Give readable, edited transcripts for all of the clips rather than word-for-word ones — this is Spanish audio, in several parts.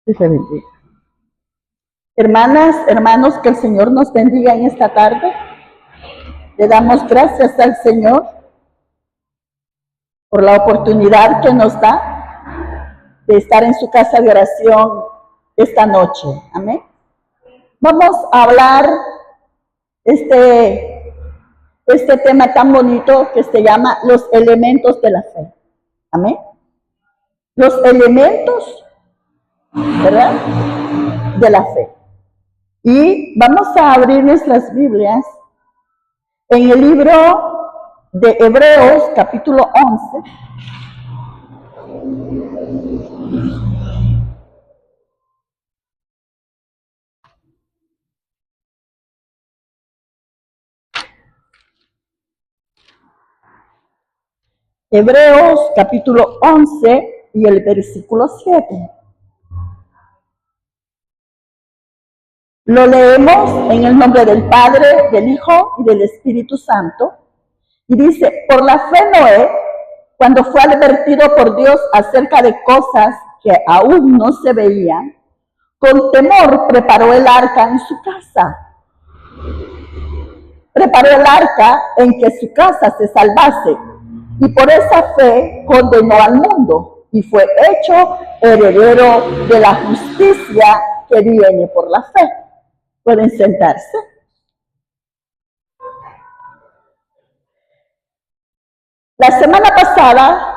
Dios te bendiga. Hermanas, hermanos, que el Señor nos bendiga en esta tarde. Le damos gracias al Señor por la oportunidad que nos da de estar en su casa de oración esta noche. Amén. Vamos a hablar este tema tan bonito que se llama los elementos de la fe. Amén. Los elementos, ¿verdad?, de la fe. Y vamos a abrir nuestras Biblias en el libro de Hebreos, capítulo 11. Hebreos, capítulo 11 y el versículo 7. Lo leemos en el nombre del Padre, del Hijo y del Espíritu Santo. Y dice: por la fe Noé, cuando fue advertido por Dios acerca de cosas que aún no se veían, con temor preparó el arca en su casa. Preparó el arca en que su casa se salvase, y por esa fe condenó al mundo, y fue hecho heredero de la justicia que viene por la fe. Pueden sentarse. La semana pasada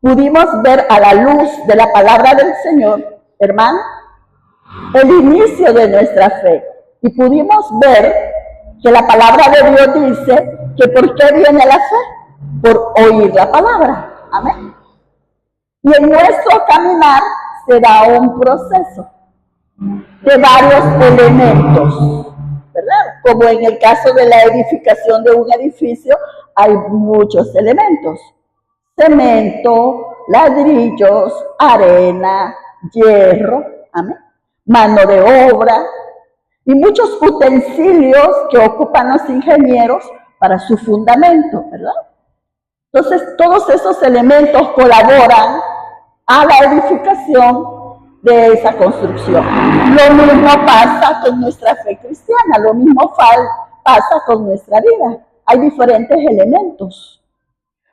pudimos ver a la luz de la palabra del Señor, hermano, el inicio de nuestra fe. Y pudimos ver que la palabra de Dios dice que ¿por qué viene la fe? Por oír la palabra. Amén. Y en nuestro caminar se da un proceso de varios elementos, ¿verdad? Como en el caso de la edificación de un edificio, hay muchos elementos: cemento, ladrillos, arena, hierro, amén, mano de obra y muchos utensilios que ocupan los ingenieros para su fundamento, ¿verdad? Entonces, todos esos elementos colaboran a la edificación de esa construcción. Lo mismo pasa con nuestra fe cristiana, lo mismo pasa con nuestra vida. Hay diferentes elementos.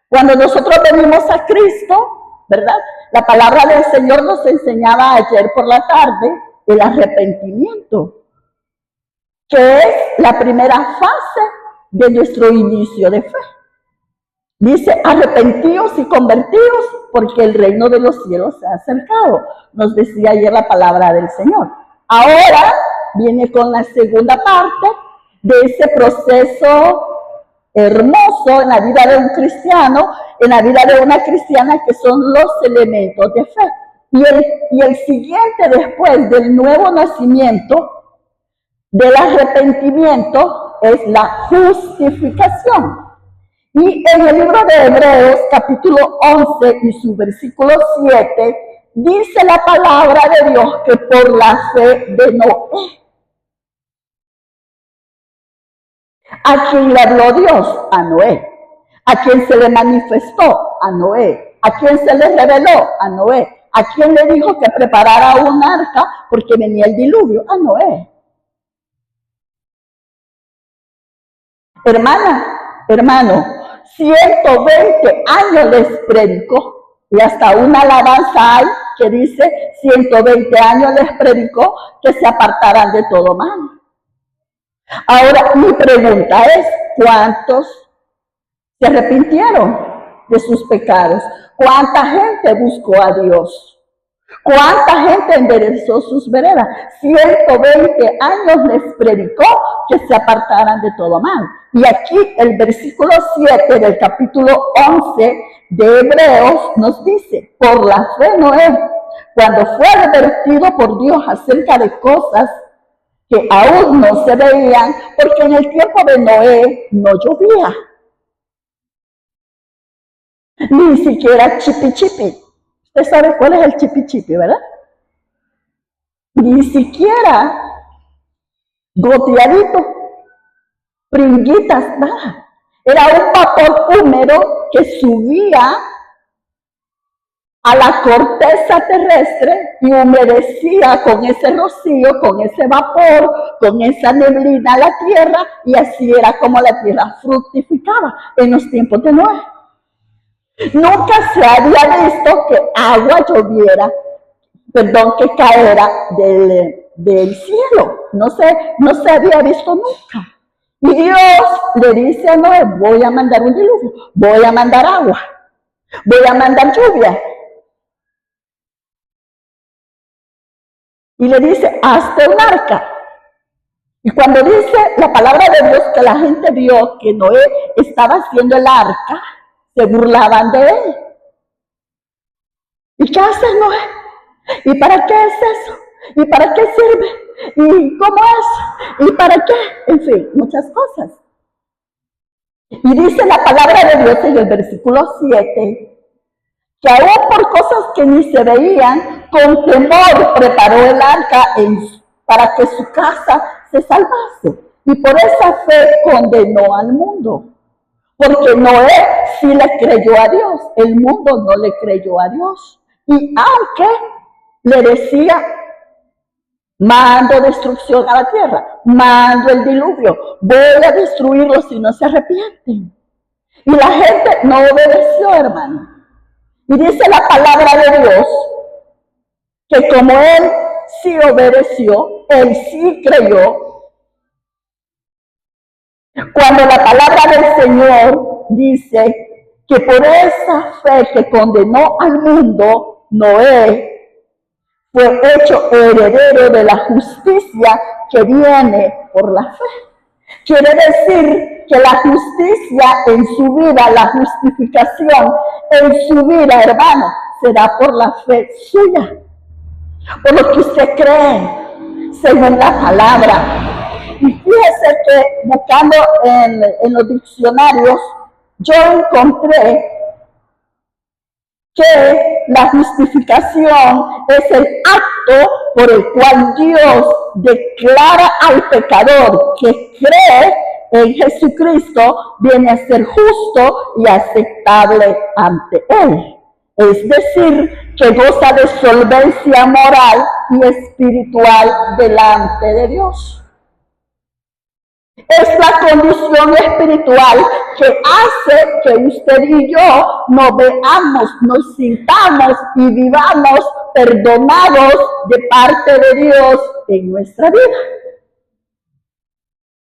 Cuando nosotros venimos a Cristo, ¿verdad?, la palabra del Señor nos enseñaba ayer por la tarde el arrepentimiento, que es la primera fase de nuestro inicio de fe. Dice: arrepentíos y convertíos, porque el reino de los cielos se ha acercado. Nos decía ayer la palabra del Señor. Ahora viene con la segunda parte de ese proceso hermoso en la vida de un cristiano, en la vida de una cristiana, que son los elementos de fe. Y el siguiente, después del nuevo nacimiento, del arrepentimiento, es la justificación. Y en el libro de Hebreos, capítulo 11 y su versículo 7, dice la palabra de Dios que por la fe de Noé, a quien le habló Dios, a Noé, a quien se le manifestó, a Noé, a quien se le reveló, a Noé, a quien le dijo que preparara un arca porque venía el diluvio, a Noé. Hermana, hermano, 120 años les predicó, y hasta una alabanza hay que dice: 120 años les predicó que se apartaran de todo mal. Ahora, mi pregunta es: ¿cuántos se arrepintieron de sus pecados? ¿Cuánta gente buscó a Dios? ¿Cuánta gente enderezó sus veredas? 120 años les predicó que se apartaran de todo mal. Y aquí el versículo 7 del capítulo 11 de Hebreos nos dice: por la fe Noé, cuando fue advertido por Dios acerca de cosas que aún no se veían, porque en el tiempo de Noé no llovía, ni siquiera chipi chipi. Usted sabe cuál es el chipi chipi, ¿verdad? Ni siquiera goteadito, pringuitas, nada. Era un vapor húmedo que subía a la corteza terrestre y humedecía con ese rocío, con ese vapor, con esa neblina la tierra, y así era como la tierra fructificaba en los tiempos de Noé. Nunca se había visto que agua lloviera, que caera del cielo. No se había visto nunca. Y Dios le dice a Noé: voy a mandar un diluvio, voy a mandar agua, voy a mandar lluvia. Y le dice: hazte un arca. Y cuando dice la palabra de Dios que la gente vio que Noé estaba haciendo el arca, se burlaban de él. ¿Y qué hace Noé? ¿Y para qué es eso? ¿Y para qué sirve? ¿Y cómo es? ¿Y para qué? En fin, muchas cosas. Y dice la palabra de Dios en el versículo 7, que aún por cosas que ni se veían, con temor preparó el arca para que su casa se salvase. Y por esa fe condenó al mundo. Porque Noé sí le creyó a Dios, el mundo no le creyó a Dios. Y aunque le decía: mando destrucción a la tierra, mando el diluvio, voy a destruirlos si no se arrepienten. Y la gente no obedeció, hermano. Y dice la palabra de Dios que como él sí obedeció, él sí creyó. Cuando la palabra del Señor dice que por esa fe que condenó al mundo, Noé fue hecho heredero de la justicia que viene por la fe. Quiere decir que la justicia en su vida, la justificación en su vida, hermano, será por la fe suya, por lo que usted cree, según la palabra. Y fíjese que buscando en los diccionarios, yo encontré que la justificación es el acto por el cual Dios declara al pecador que cree en Jesucristo, viene a ser justo y aceptable ante Él. Es decir, que goza de solvencia moral y espiritual delante de Dios. Es la condición espiritual que hace que usted y yo nos veamos, nos sintamos y vivamos perdonados de parte de Dios en nuestra vida.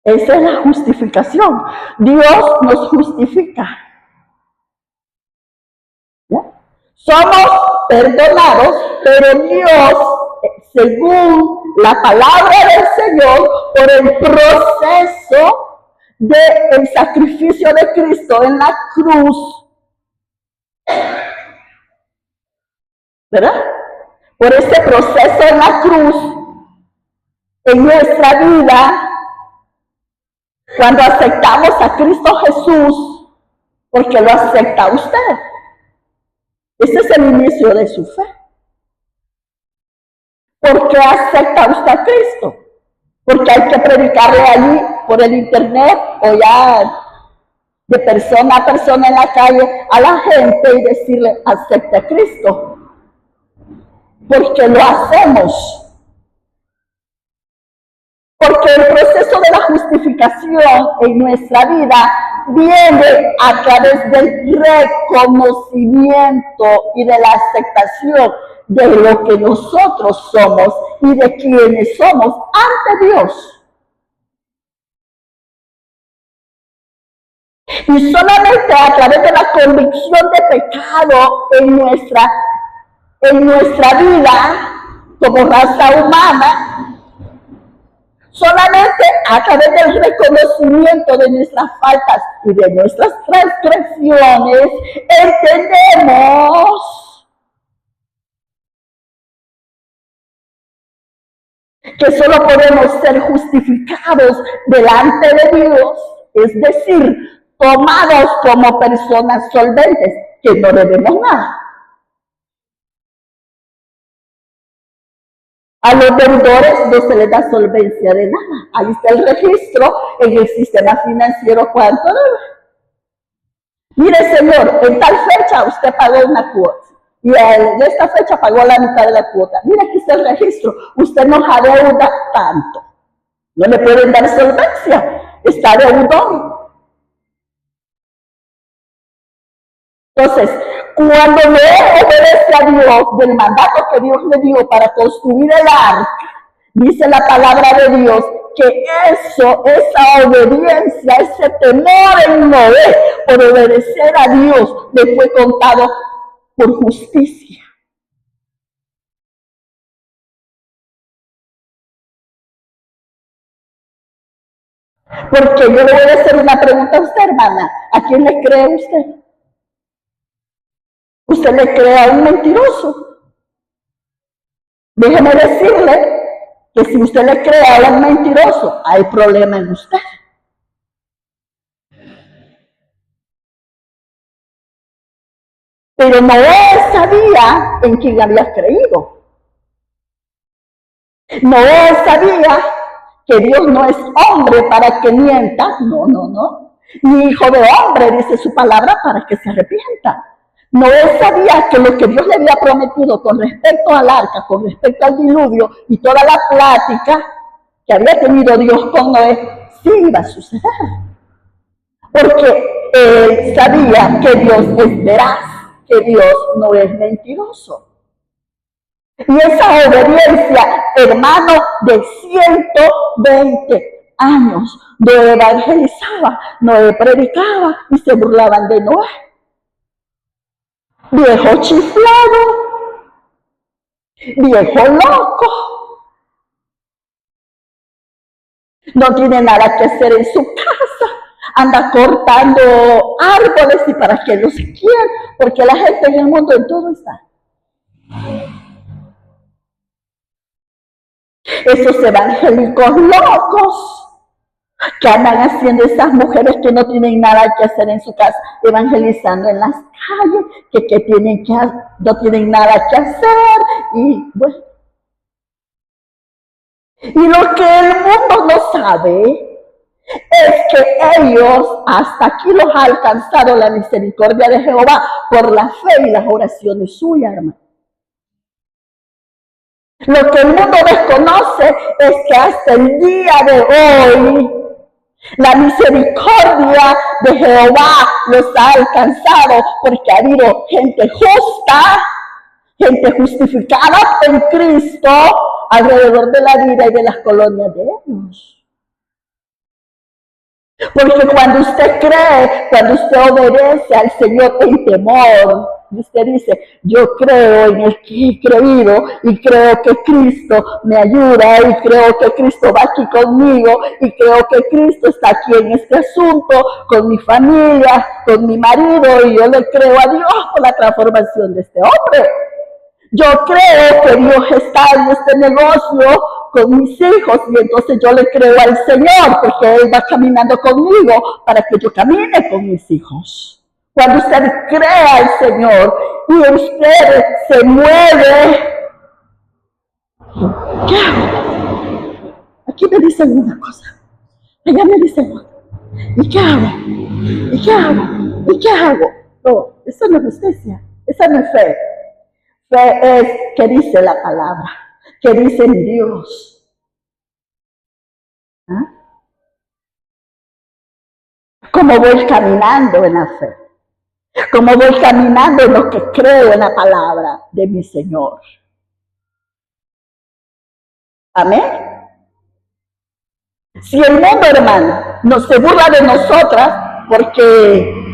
Esa es la justificación. Dios nos justifica. ¿Ya? Somos perdonados, pero Dios, según la palabra del Señor, por el proceso del sacrificio de Cristo en la cruz, ¿verdad? Por ese proceso en la cruz, en nuestra vida, cuando aceptamos a Cristo Jesús, porque lo acepta usted. Ese es el inicio de su fe. ¿Por qué acepta usted a Cristo? Porque hay que predicarle allí por el internet o ya de persona a persona en la calle a la gente y decirle: acepta a Cristo. Porque lo hacemos. Porque el proceso de la justificación en nuestra vida viene a través del reconocimiento y de la aceptación de lo que nosotros somos y de quienes somos ante Dios. Y solamente a través de la convicción de pecado en nuestra vida como raza humana, solamente a través del reconocimiento de nuestras faltas y de nuestras transgresiones, entendemos que solo podemos ser justificados delante de Dios, es decir, tomados como personas solventes, que no debemos nada. A los deudores no se les da solvencia de nada. Ahí está el registro en el sistema financiero cuánto debe. Mire, señor, en tal fecha usted pagó una cuota. y en esta fecha pagó la mitad de la cuota. Mira, aquí está el registro, usted nos adeuda tanto. No le pueden dar solvencia, está deudor. Entonces, cuando le obedece a Dios del mandato que Dios le dio para construir el arca, dice la palabra de Dios que eso, esa obediencia, ese temor en Noé por obedecer a Dios, le fue contado por justicia. Porque yo le voy a hacer una pregunta a usted, hermana. ¿A quién le cree usted? ¿Usted le cree a un mentiroso? Déjeme decirle que si usted le cree a un mentiroso, hay problema en usted. Pero Noé sabía en quién había creído. Noé sabía que Dios no es hombre para que mienta, no, ni hijo de hombre, dice su palabra, para que se arrepienta. Noé sabía que lo que Dios le había prometido con respecto al arca, con respecto al diluvio y toda la plática que había tenido Dios con Noé, sí iba a suceder. Porque él sabía que Dios es veraz, que Dios no es mentiroso. Y esa obediencia, hermano, de 120 años, Noé evangelizaba, Noé predicaba y se burlaban de Noé. Viejo chiflado, viejo loco, no tiene nada que hacer en su casa, anda cortando árboles y para que los quieran, porque la gente en el mundo en todo está. Esos evangélicos locos que andan haciendo esas mujeres que no tienen nada que hacer en su casa, evangelizando en las calles, que no tienen nada que hacer, y bueno. Y lo que el mundo no sabe es que ellos, hasta aquí los ha alcanzado la misericordia de Jehová por la fe y las oraciones suyas, hermano. Lo que el mundo desconoce es que hasta el día de hoy la misericordia de Jehová los ha alcanzado porque ha habido gente justa, gente justificada en Cristo alrededor de la vida y de las colonias de ellos. Porque cuando usted cree, cuando usted obedece al Señor en temor, y usted dice, yo creo en el que he creído y creo que Cristo me ayuda y creo que Cristo va aquí conmigo y creo que Cristo está aquí en este asunto con mi familia, con mi marido, y yo le creo a Dios por la transformación de este hombre. Yo creo que Dios está en este negocio con mis hijos y entonces yo le creo al Señor porque Él va caminando conmigo para que yo camine con mis hijos. Cuando usted cree al Señor y usted se mueve, ¿qué hago? Aquí me dicen una cosa, allá me dicen otra. ¿Y qué hago? ¿Y qué hago? ¿Y qué hago? No, eso no es justicia, esa no es fe. Fe es que dice la palabra, que dice Dios. ¿Ah? Como voy caminando en la fe, como voy caminando en lo que creo en la palabra de mi Señor. Amén. Si el mundo, hermano, no se burla de nosotras porque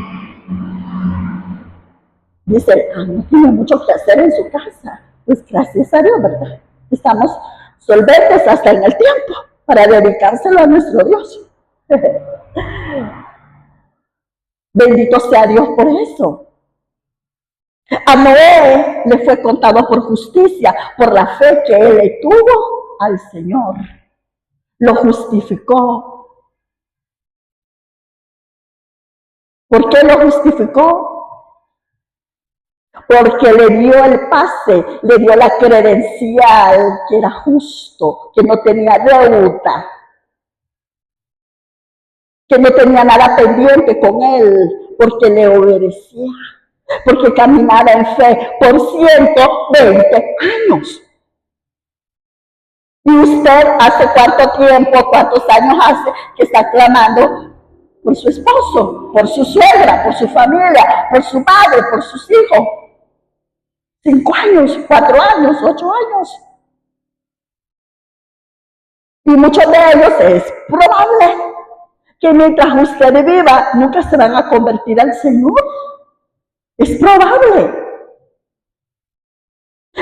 dice, no tiene mucho que hacer en su casa, pues gracias a Dios, ¿verdad? Estamos solventes hasta en el tiempo para dedicárselo a nuestro Dios. Bendito sea Dios por eso. A Noé le fue contado por justicia, por la fe que él le tuvo al Señor. Lo justificó. ¿Por qué lo justificó? Porque le dio el pase, le dio la credencial que era justo, que no tenía deuda, que no tenía nada pendiente con él, porque le obedecía. porque caminaba en fe por 120 años. ¿Y usted hace cuánto tiempo, cuántos años hace que está clamando por su esposo, por su suegra, por su familia, por su padre, por sus hijos? 5 años, 4 años, 8 años. Y muchos de ellos es probable que mientras usted viva nunca se van a convertir al Señor. Es probable.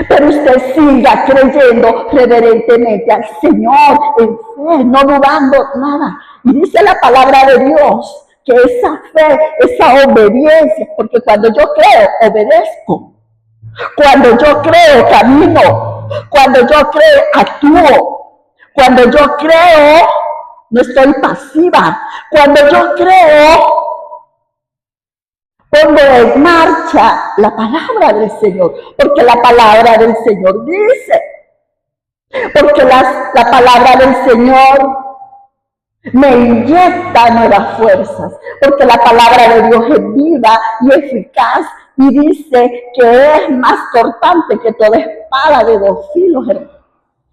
Pero usted siga creyendo reverentemente al Señor, en fe, no dudando nada. Y dice la palabra de Dios que esa fe, esa obediencia, porque cuando yo creo, obedezco. Cuando yo creo, camino. Cuando yo creo, actúo. Cuando yo creo, no estoy pasiva. Cuando yo creo, pongo en marcha la palabra del Señor, porque la palabra del Señor dice, porque la palabra del Señor me inyecta nuevas fuerzas, porque la palabra de Dios es viva y eficaz y dice que es más cortante que toda espada de 2 filos, hermano.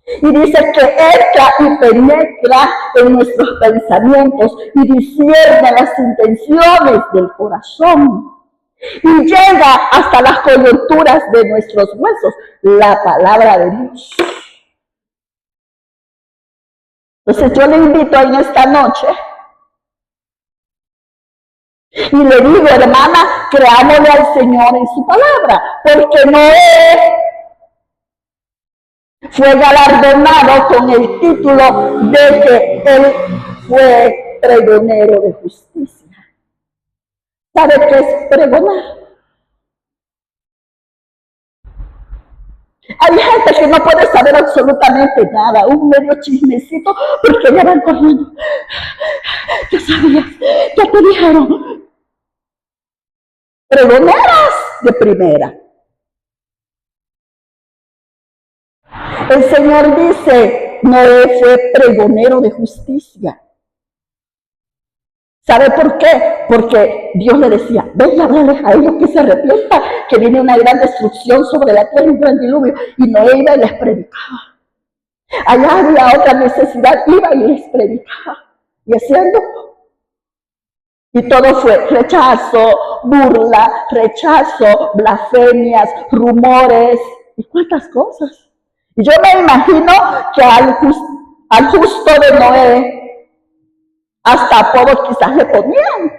Y dice que entra y penetra en nuestros pensamientos y discierne las intenciones del corazón. Y llega hasta las coyunturas de nuestros huesos, la palabra de Dios. Entonces yo le invito en esta noche y le digo, hermana, creámosle al Señor en su palabra, porque Noé fue galardonado con el título de que él fue pregonero de justicia. ¿Sabe qué es pregonar? Hay gente que no puede saber absolutamente nada, un medio chismecito, porque ya van corriendo. Ya sabías, ya te dijeron. Pregoneras de primera. El Señor dice, Noé fue pregonero de justicia. ¿Sabe por qué? Porque Dios le decía, ven y háblales a ellos que se arrepientan, que viene una gran destrucción sobre la tierra, un gran diluvio. Y Noé iba y les predicaba. Allá había otra necesidad, iba y les predicaba. Y haciendo. Y todo fue rechazo, burla, rechazo, blasfemias, rumores y cuántas cosas. Y yo me imagino que al justo de Noé, hasta apodos quizás le ponían.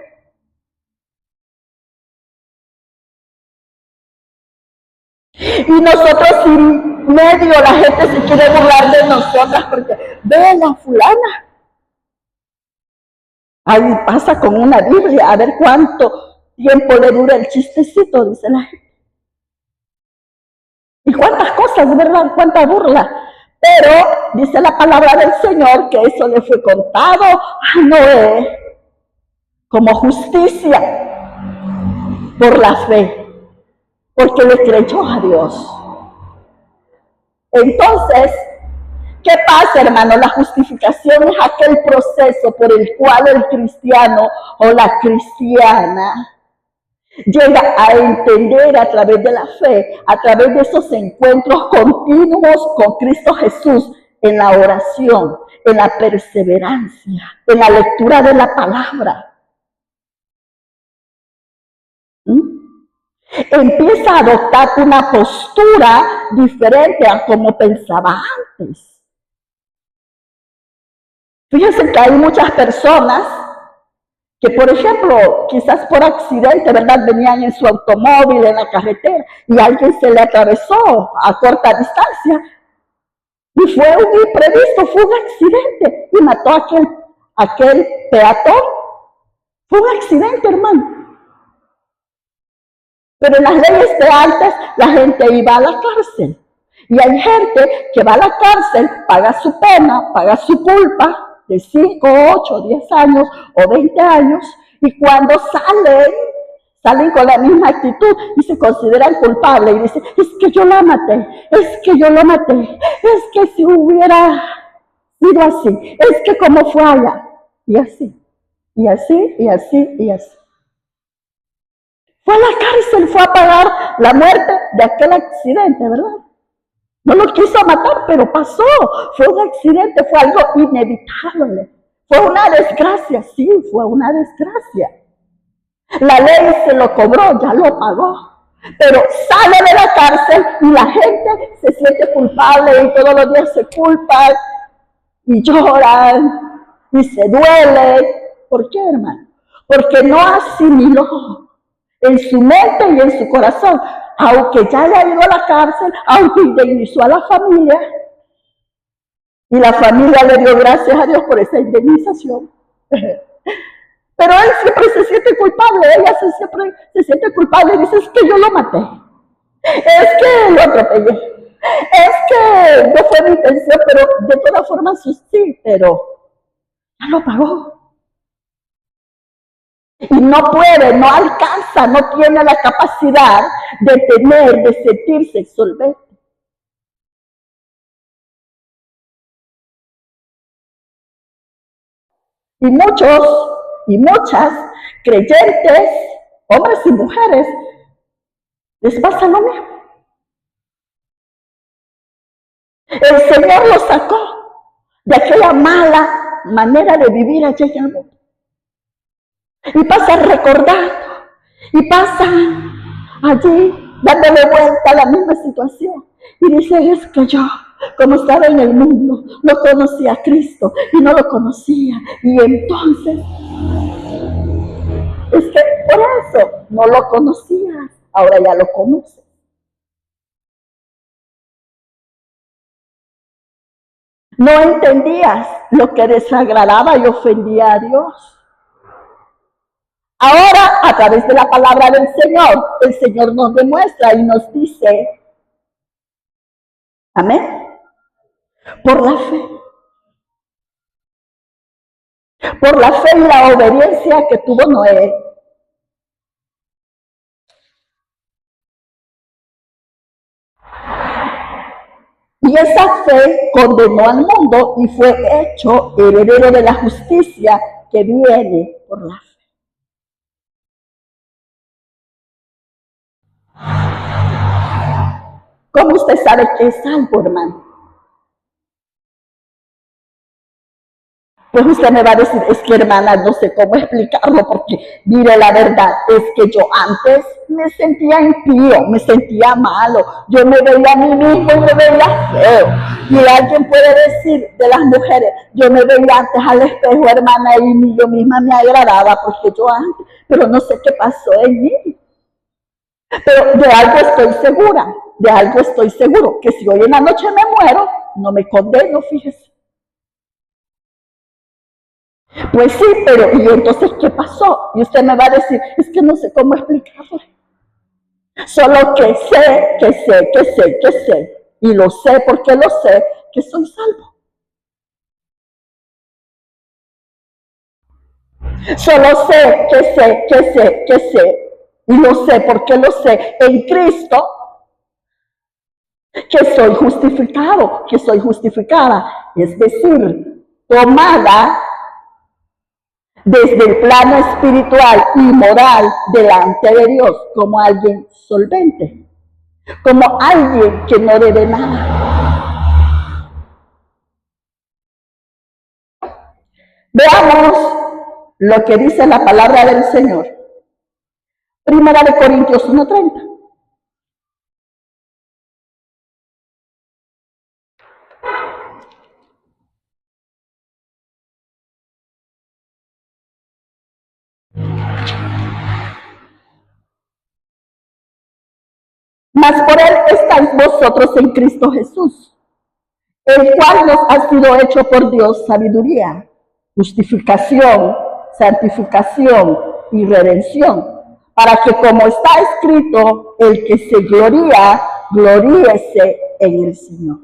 Y nosotros sin medio, la gente se quiere burlar de nosotras porque ve la fulana. Ahí pasa con una Biblia, a ver cuánto tiempo le dura el chistecito, dice la gente. Y cuántas cosas, ¿verdad? Cuánta burla. Pero dice la palabra del Señor que eso le fue contado a Noé como justicia por la fe, porque le creyó a Dios. Entonces, ¿qué pasa, hermano? La justificación es aquel proceso por el cual el cristiano o la cristiana llega a entender a través de la fe, a través de esos encuentros continuos con Cristo Jesús, en la oración, en la perseverancia, en la lectura de la palabra. Empieza a adoptar una postura diferente a como pensaba antes. Fíjense que hay muchas personas que, por ejemplo, quizás por accidente, ¿verdad?, venían en su automóvil en la carretera y alguien se le atravesó a corta distancia y fue un imprevisto, fue un accidente y mató a aquel peatón. Fue un accidente, hermano. Pero en las leyes de antes, la gente iba a la cárcel. Y hay gente que va a la cárcel, paga su pena, paga su culpa de 5, 8, 10 años o 20 años, y cuando salen con la misma actitud y se consideran culpables y dicen, es que yo la maté, es que yo lo maté, es que si hubiera sido así, es que como fue allá, y así, y así, y así, y así. Fue a la cárcel, fue a pagar la muerte de aquel accidente, ¿verdad? No lo quiso matar, pero pasó. Fue un accidente, fue algo inevitable. Fue una desgracia, sí, fue una desgracia. La ley se lo cobró, ya lo pagó. Pero sale de la cárcel y la gente se siente culpable y todos los días se culpan y lloran y se duele. ¿Por qué, hermano? Porque no asimiló en su mente y en su corazón, aunque ya le ha ido a la cárcel, aunque indemnizó a la familia, y la familia le dio gracias a Dios por esa indemnización. Pero él siempre se siente culpable, ella siempre se siente culpable y dice, es que yo lo maté, es que lo atropellé, es que no fue mi intención, pero de todas formas sí, pero ya lo pagó. Y no puede, no alcanza, no tiene la capacidad de sentirse solvente. Y muchos y muchas creyentes, hombres y mujeres, les pasa lo mismo. El Señor los sacó de aquella mala manera de vivir allá en el mundo. Y pasan recordando, y pasan allí dándole vuelta a la misma situación. Y dicen, es que yo, como estaba en el mundo, no conocía a Cristo y no lo conocía. Y entonces, es que por eso no lo conocías, ahora ya lo conoces. No entendías lo que desagradaba y ofendía a Dios. Ahora, a través de la palabra del Señor, el Señor nos demuestra y nos dice, amén, por la fe. Por la fe y la obediencia que tuvo Noé. Y esa fe condenó al mundo y fue hecho heredero de la justicia que viene por la fe. ¿Cómo usted sabe que es salvo, hermano? Pues usted me va a decir, es que hermana, no sé cómo explicarlo, porque mire, la verdad es que yo antes me sentía impío, me sentía malo, yo me veía a mí mismo y me veía feo. Y alguien puede decir de las mujeres, yo me veía antes al espejo, hermana, y yo misma me agradaba, porque yo antes, pero no sé qué pasó en mí. Pero de algo estoy segura, de algo estoy seguro, que si hoy en la noche me muero, no me condeno, fíjese. Pues sí, pero ¿y entonces qué pasó? Y usted me va a decir, es que no sé cómo explicarlo. Solo que sé, y lo sé porque lo sé, que soy salvo. Solo sé, y lo sé porque lo sé en Cristo, que soy justificado, que soy justificada, es decir, tomada desde el plano espiritual y moral delante de Dios como alguien solvente, como alguien que no debe nada. Veamos lo que dice la palabra del Señor. Primera de Corintios 1:30. Mas por él estáis vosotros en Cristo Jesús, el cual nos ha sido hecho por Dios sabiduría, justificación, santificación y redención, para que como está escrito, el que se gloría, gloríese en el Señor.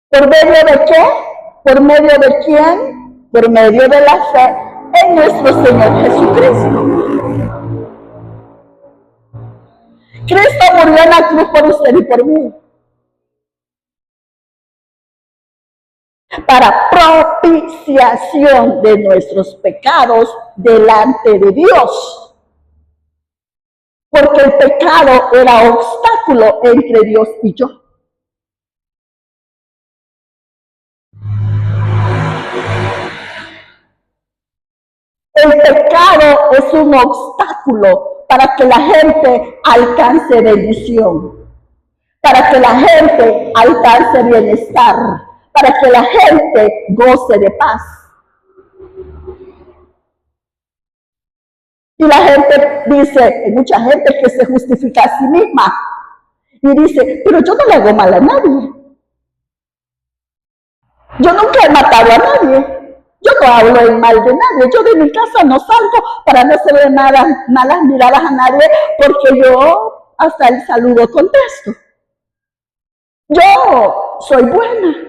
¿Por medio de qué? ¿Por medio de quién? Por medio de la fe en nuestro Señor Jesucristo. Cristo murió en la cruz por usted y por mí. para propiciación de nuestros pecados delante de Dios. Porque el pecado era obstáculo entre Dios y yo. El pecado es un obstáculo para que la gente alcance bendición, para que la gente alcance bienestar, para que la gente goce de paz. Y la gente dice, hay mucha gente que se justifica a sí misma y dice, pero yo no le hago mal a nadie. Yo nunca he matado a nadie. Yo no hablo en mal de nadie. Yo de mi casa no salgo para no hacerle malas miradas a nadie, porque yo hasta el saludo contesto. Yo soy buena.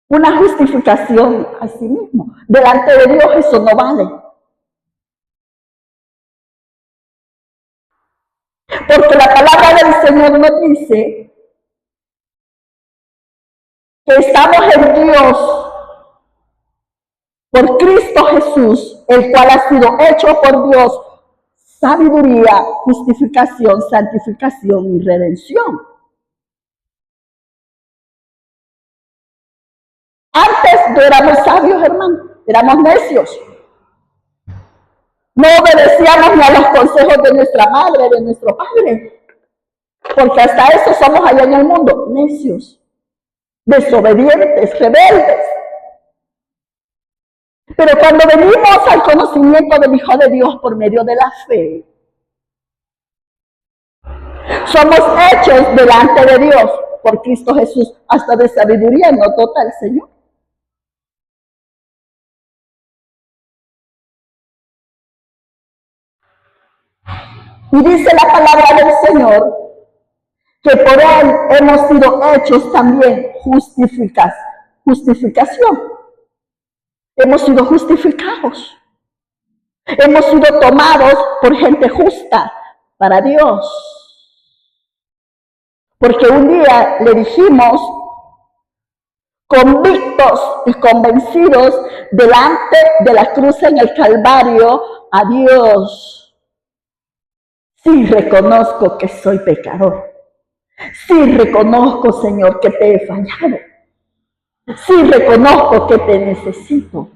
Una justificación a sí mismo. Delante de Dios eso no vale. Porque la palabra del Señor nos dice que estamos en Dios por Cristo Jesús, el cual ha sido hecho por Dios sabiduría, justificación, santificación y redención. Antes no éramos sabios, hermano, éramos necios. No obedecíamos ni a los consejos de nuestra madre, de nuestro padre, porque hasta eso somos allá en el mundo, necios, desobedientes, rebeldes. Pero cuando venimos al conocimiento del Hijo de Dios por medio de la fe, somos hechos delante de Dios por Cristo Jesús, hasta de sabiduría nos dota el Señor. Y dice la palabra del Señor que por Él hemos sido hechos también justificación. Hemos sido justificados. Hemos sido tomados por gente justa para Dios. Porque un día le dijimos, convictos y convencidos, delante de la cruz en el Calvario, a Dios. Sí reconozco que soy pecador. Sí reconozco, Señor, que te he fallado. Sí reconozco que te necesito.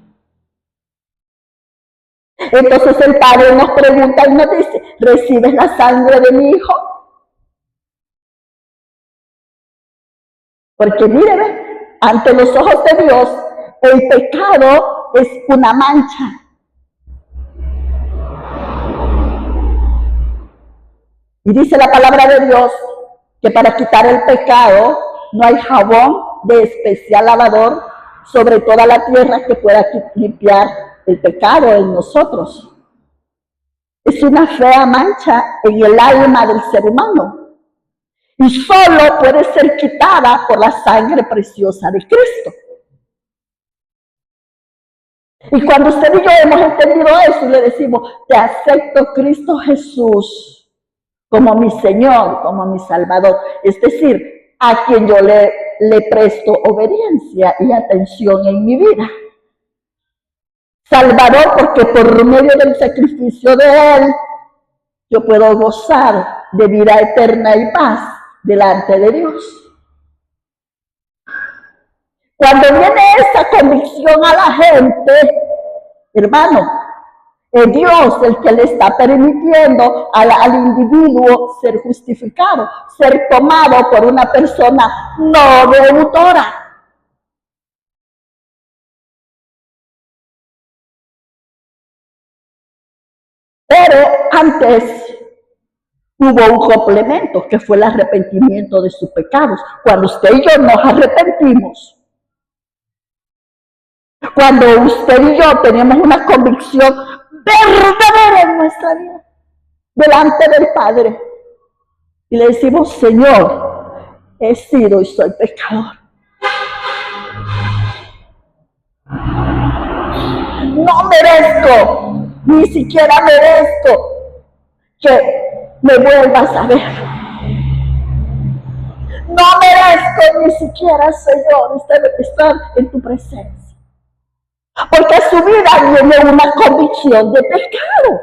Entonces el Padre nos pregunta y nos dice, ¿recibes la sangre de mi Hijo? Porque mire, ante los ojos de Dios, el pecado es una mancha. Y dice la palabra de Dios que para quitar el pecado no hay jabón de especial lavador sobre toda la tierra que pueda limpiar el pecado en nosotros. Es una fea mancha en el alma del ser humano y solo puede ser quitada por la sangre preciosa de Cristo. Y cuando usted y yo hemos entendido eso, le decimos, te acepto, Cristo Jesús, como mi Señor, como mi Salvador. Es decir, a quien yo le presto obediencia y atención en mi vida. Salvador, porque por medio del sacrificio de Él, yo puedo gozar de vida eterna y paz delante de Dios. Cuando viene esa convicción a la gente, hermano, es Dios el que le está permitiendo al individuo ser justificado, ser tomado por una persona no deudora. Pero antes hubo un complemento que fue el arrepentimiento de sus pecados. Cuando usted y yo nos arrepentimos, cuando usted y yo tenemos una convicción verdadera en nuestra vida, delante del Padre, y le decimos, Señor, he sido y soy pecador. No merezco, ni siquiera merezco que me vuelvas a ver. No merezco ni siquiera, Señor, estar en tu presencia. Porque a su vida viene una convicción de pecado.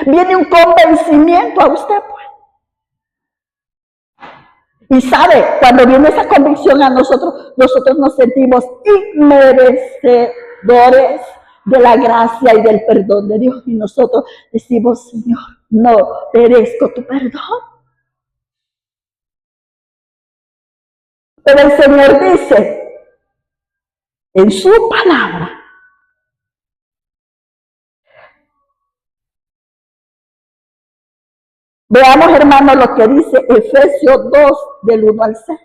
Viene un convencimiento a usted, pues. Y sabe, cuando viene esa convicción a nosotros nos sentimos inmerecedores de la gracia y del perdón de Dios. Y nosotros decimos, Señor, no merezco tu perdón. Pero el Señor dice en su palabra, veamos, hermanos, lo que dice Efesios 2, del 1 al 6.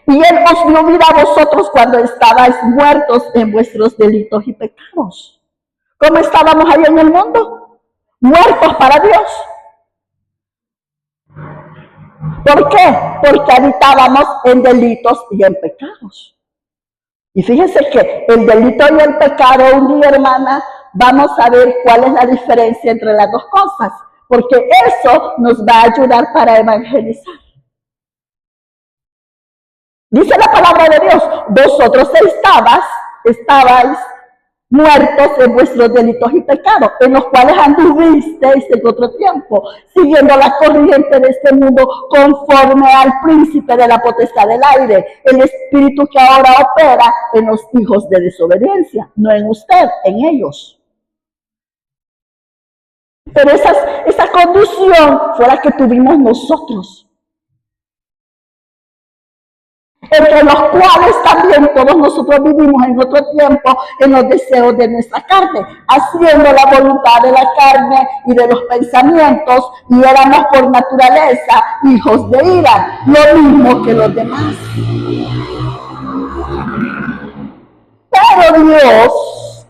Y Él os dio vida a vosotros cuando estabais muertos en vuestros delitos y pecados. ¿Cómo estábamos ahí en el mundo? Muertos para Dios. ¿Por qué? Porque habitábamos en delitos y en pecados. Y fíjense que el delito y el pecado, un día, hermana, vamos a ver cuál es la diferencia entre las dos cosas, porque eso nos va a ayudar para evangelizar. Dice la palabra de Dios, vosotros estabais muertos en vuestros delitos y pecados, en los cuales anduvisteis en otro tiempo, siguiendo la corriente de este mundo, conforme al príncipe de la potestad del aire, el espíritu que ahora opera en los hijos de desobediencia, no en usted, en ellos. Pero esa condición fue la que tuvimos nosotros, entre los cuales también todos nosotros vivimos en otro tiempo en los deseos de nuestra carne, haciendo la voluntad de la carne y de los pensamientos, y éramos por naturaleza hijos de ira, lo mismo que los demás. Pero Dios,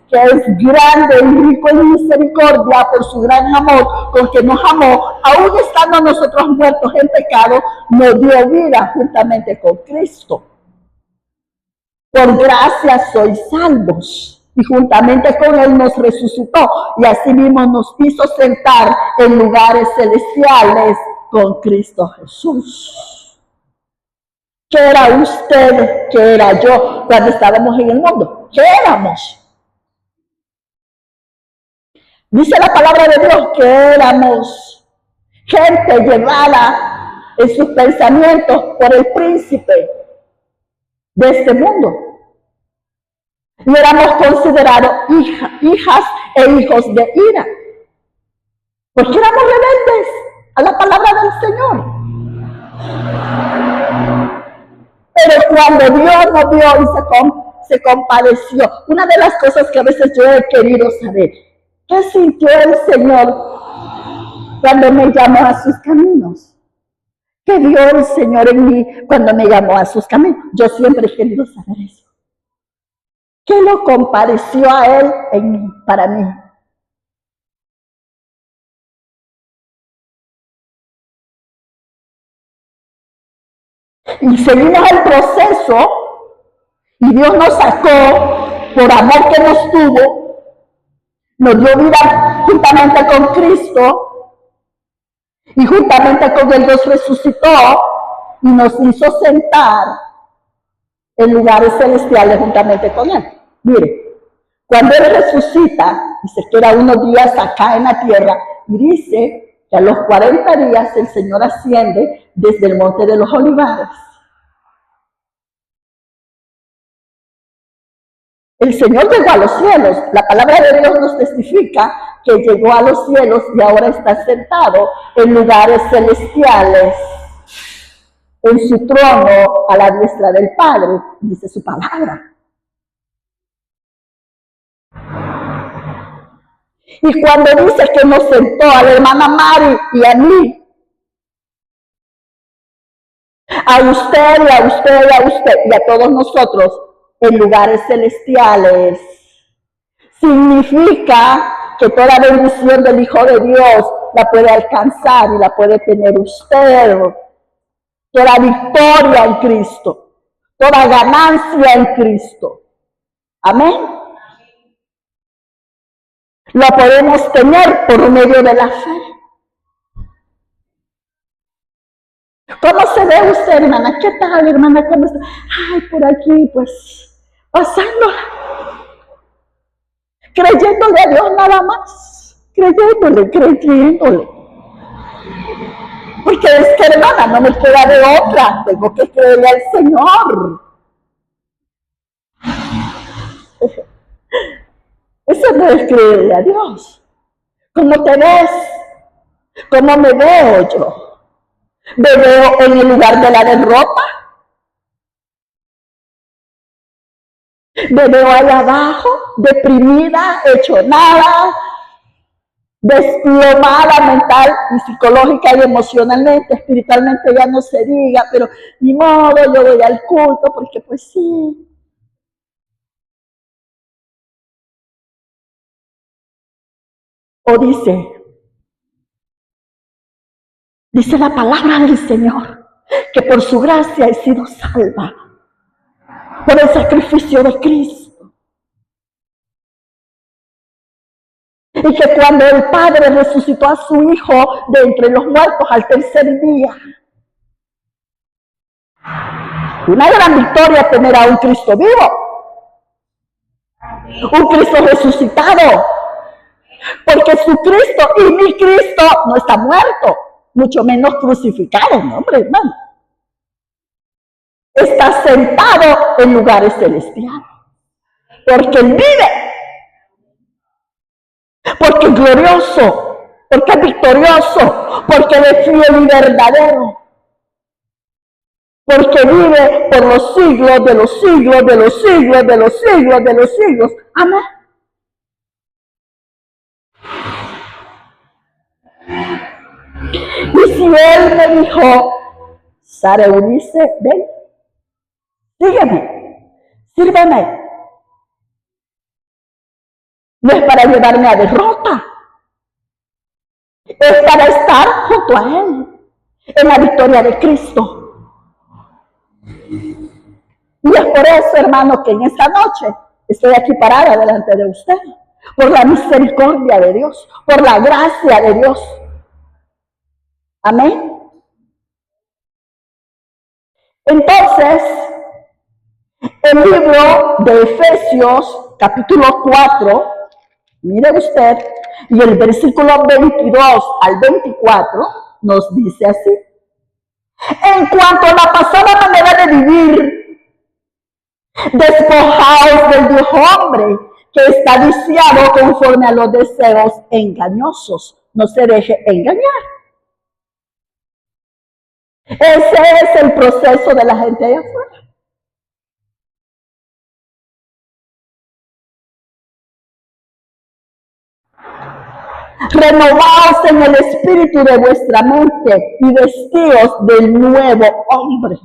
que es grande y rico en misericordia por su gran amor con que nos amó, aún estando nosotros muertos en pecado, nos dio vida juntamente con Cristo. Por gracia sois salvos, y juntamente con Él nos resucitó, y asimismo nos hizo sentar en lugares celestiales con Cristo Jesús. ¿Qué era usted? ¿Qué era yo cuando estábamos en el mundo? ¿Qué éramos? Dice la palabra de Dios que éramos gente llevada en sus pensamientos por el príncipe de este mundo. Y éramos considerados hijas e hijos de ira, porque éramos rebeldes a la palabra del Señor. Pero cuando Dios nos vio y se compadeció, una de las cosas que a veces yo he querido saber, ¿qué sintió el Señor cuando me llamó a sus caminos? ¿Qué vio el Señor en mí cuando me llamó a sus caminos? Yo siempre he querido saber eso. ¿Qué lo compadeció a Él en mí, para mí? Y seguimos el proceso, y Dios nos sacó por amor que nos tuvo, nos dio vida juntamente con Cristo, y juntamente con Él nos resucitó y nos hizo sentar en lugares celestiales juntamente con Él. Mire, cuando Él resucita y se queda unos días acá en la tierra, y dice que a los 40 días el Señor asciende desde el monte de los Olivares. El Señor llegó a los cielos. La palabra de Dios nos testifica que llegó a los cielos y ahora está sentado en lugares celestiales, en su trono a la diestra del Padre, dice su palabra. Y cuando dice que nos sentó a la hermana Mari y a mí, a usted y a usted y a usted y a todos nosotros en lugares celestiales, significa que toda bendición del Hijo de Dios la puede alcanzar y la puede tener usted. toda victoria en Cristo, toda ganancia en Cristo. Amén. Lo podemos tener por medio de la fe. ¿Cómo se ve usted, hermana? ¿Qué tal, hermana? ¿Cómo está? Ay, por aquí, pues, pasándola. Creyéndole a Dios nada más. Creyéndole. Porque es que, hermana, no me queda de otra. Tengo que creerle al Señor. Eso no es creerle a Dios. ¿Cómo te ves? ¿Cómo me veo yo? ¿Me veo en el lugar de la derrota? ¿Me veo allá abajo, deprimida, hecho nada, desplomada mental y psicológica y emocionalmente, espiritualmente ya no se diga, pero ni modo, yo voy al culto porque pues sí. O dice la palabra del Señor, que por su gracia he sido salva, por el sacrificio de Cristo. Y que cuando el Padre resucitó a su Hijo de entre los muertos al tercer día, una gran victoria tener a un Cristo vivo, un Cristo resucitado, porque su Cristo y mi Cristo no está muerto, mucho menos crucificado, no, hombre, hermano. Está sentado en lugares celestiales, porque Él vive, porque es glorioso, porque es victorioso, porque es fiel y verdadero, porque vive por los siglos de los siglos, de los siglos, de los siglos, de los siglos. Amén. Y si Él me dijo, Sara Eunice, ven, sígueme, sírveme. No es para llevarme a derrota, es para estar junto a Él, en la victoria de Cristo. Y es por eso, hermano, que en esta noche estoy aquí parada delante de usted, por la misericordia de Dios, por la gracia de Dios. Amén. Entonces, el libro de Efesios, capítulo 4, mire usted, y el versículo 22 al 24 nos dice así. En cuanto a la pasada manera de vivir, despojaos del viejo hombre que está viciado conforme a los deseos engañosos. No se deje engañar. Ese es el proceso de la gente allá afuera. Renovaos en el espíritu de vuestra mente y vestíos del nuevo hombre.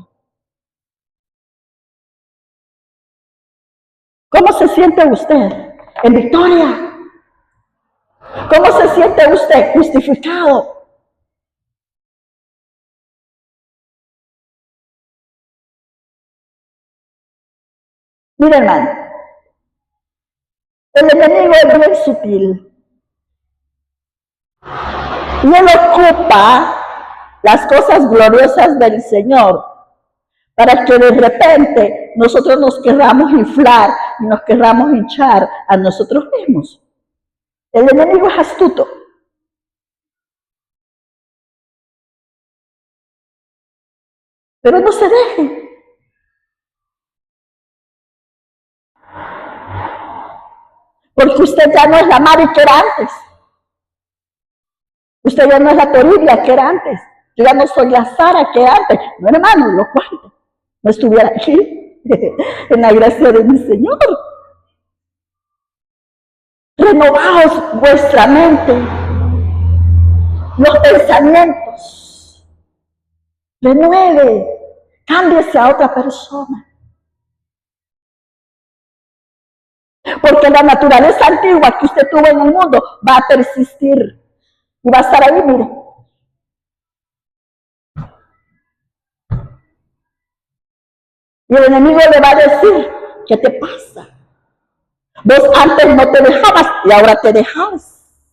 ¿Cómo se siente usted? En victoria. ¿Cómo se siente usted? Justificado. Mira, hermano, el enemigo es bien sutil. Y él ocupa las cosas gloriosas del Señor para que de repente nosotros nos querramos inflar y nos querramos hinchar a nosotros mismos. El enemigo es astuto. Pero no se deje. Porque usted ya no es la Mari que era antes. Usted ya no es la Toribia que era antes. Yo ya no soy la Sara que era antes. No, hermano, lo cual no estuviera aquí en la gracia de mi Señor. Renovaos vuestra mente, los pensamientos. Renueve, cámbiese a otra persona. Porque la naturaleza antigua que usted tuvo en el mundo va a persistir y va a estar ahí, mire. Y el enemigo le va a decir, ¿qué te pasa? Vos antes no te dejabas y ahora te dejas.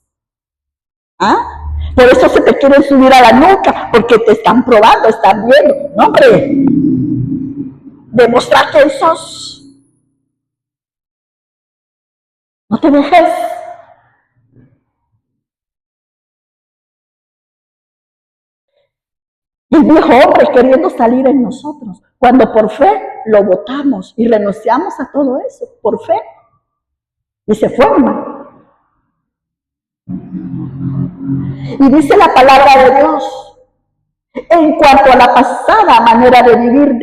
¿Ah? Por eso se te quieren subir a la nuca, porque te están probando, están viendo. No, hombre, demostrar quién sos. No te dejes. El viejo hombre queriendo salir en nosotros, cuando por fe lo botamos y renunciamos a todo eso, por fe, y se forma. Y dice la palabra de Dios, en cuanto a la pasada manera de vivir,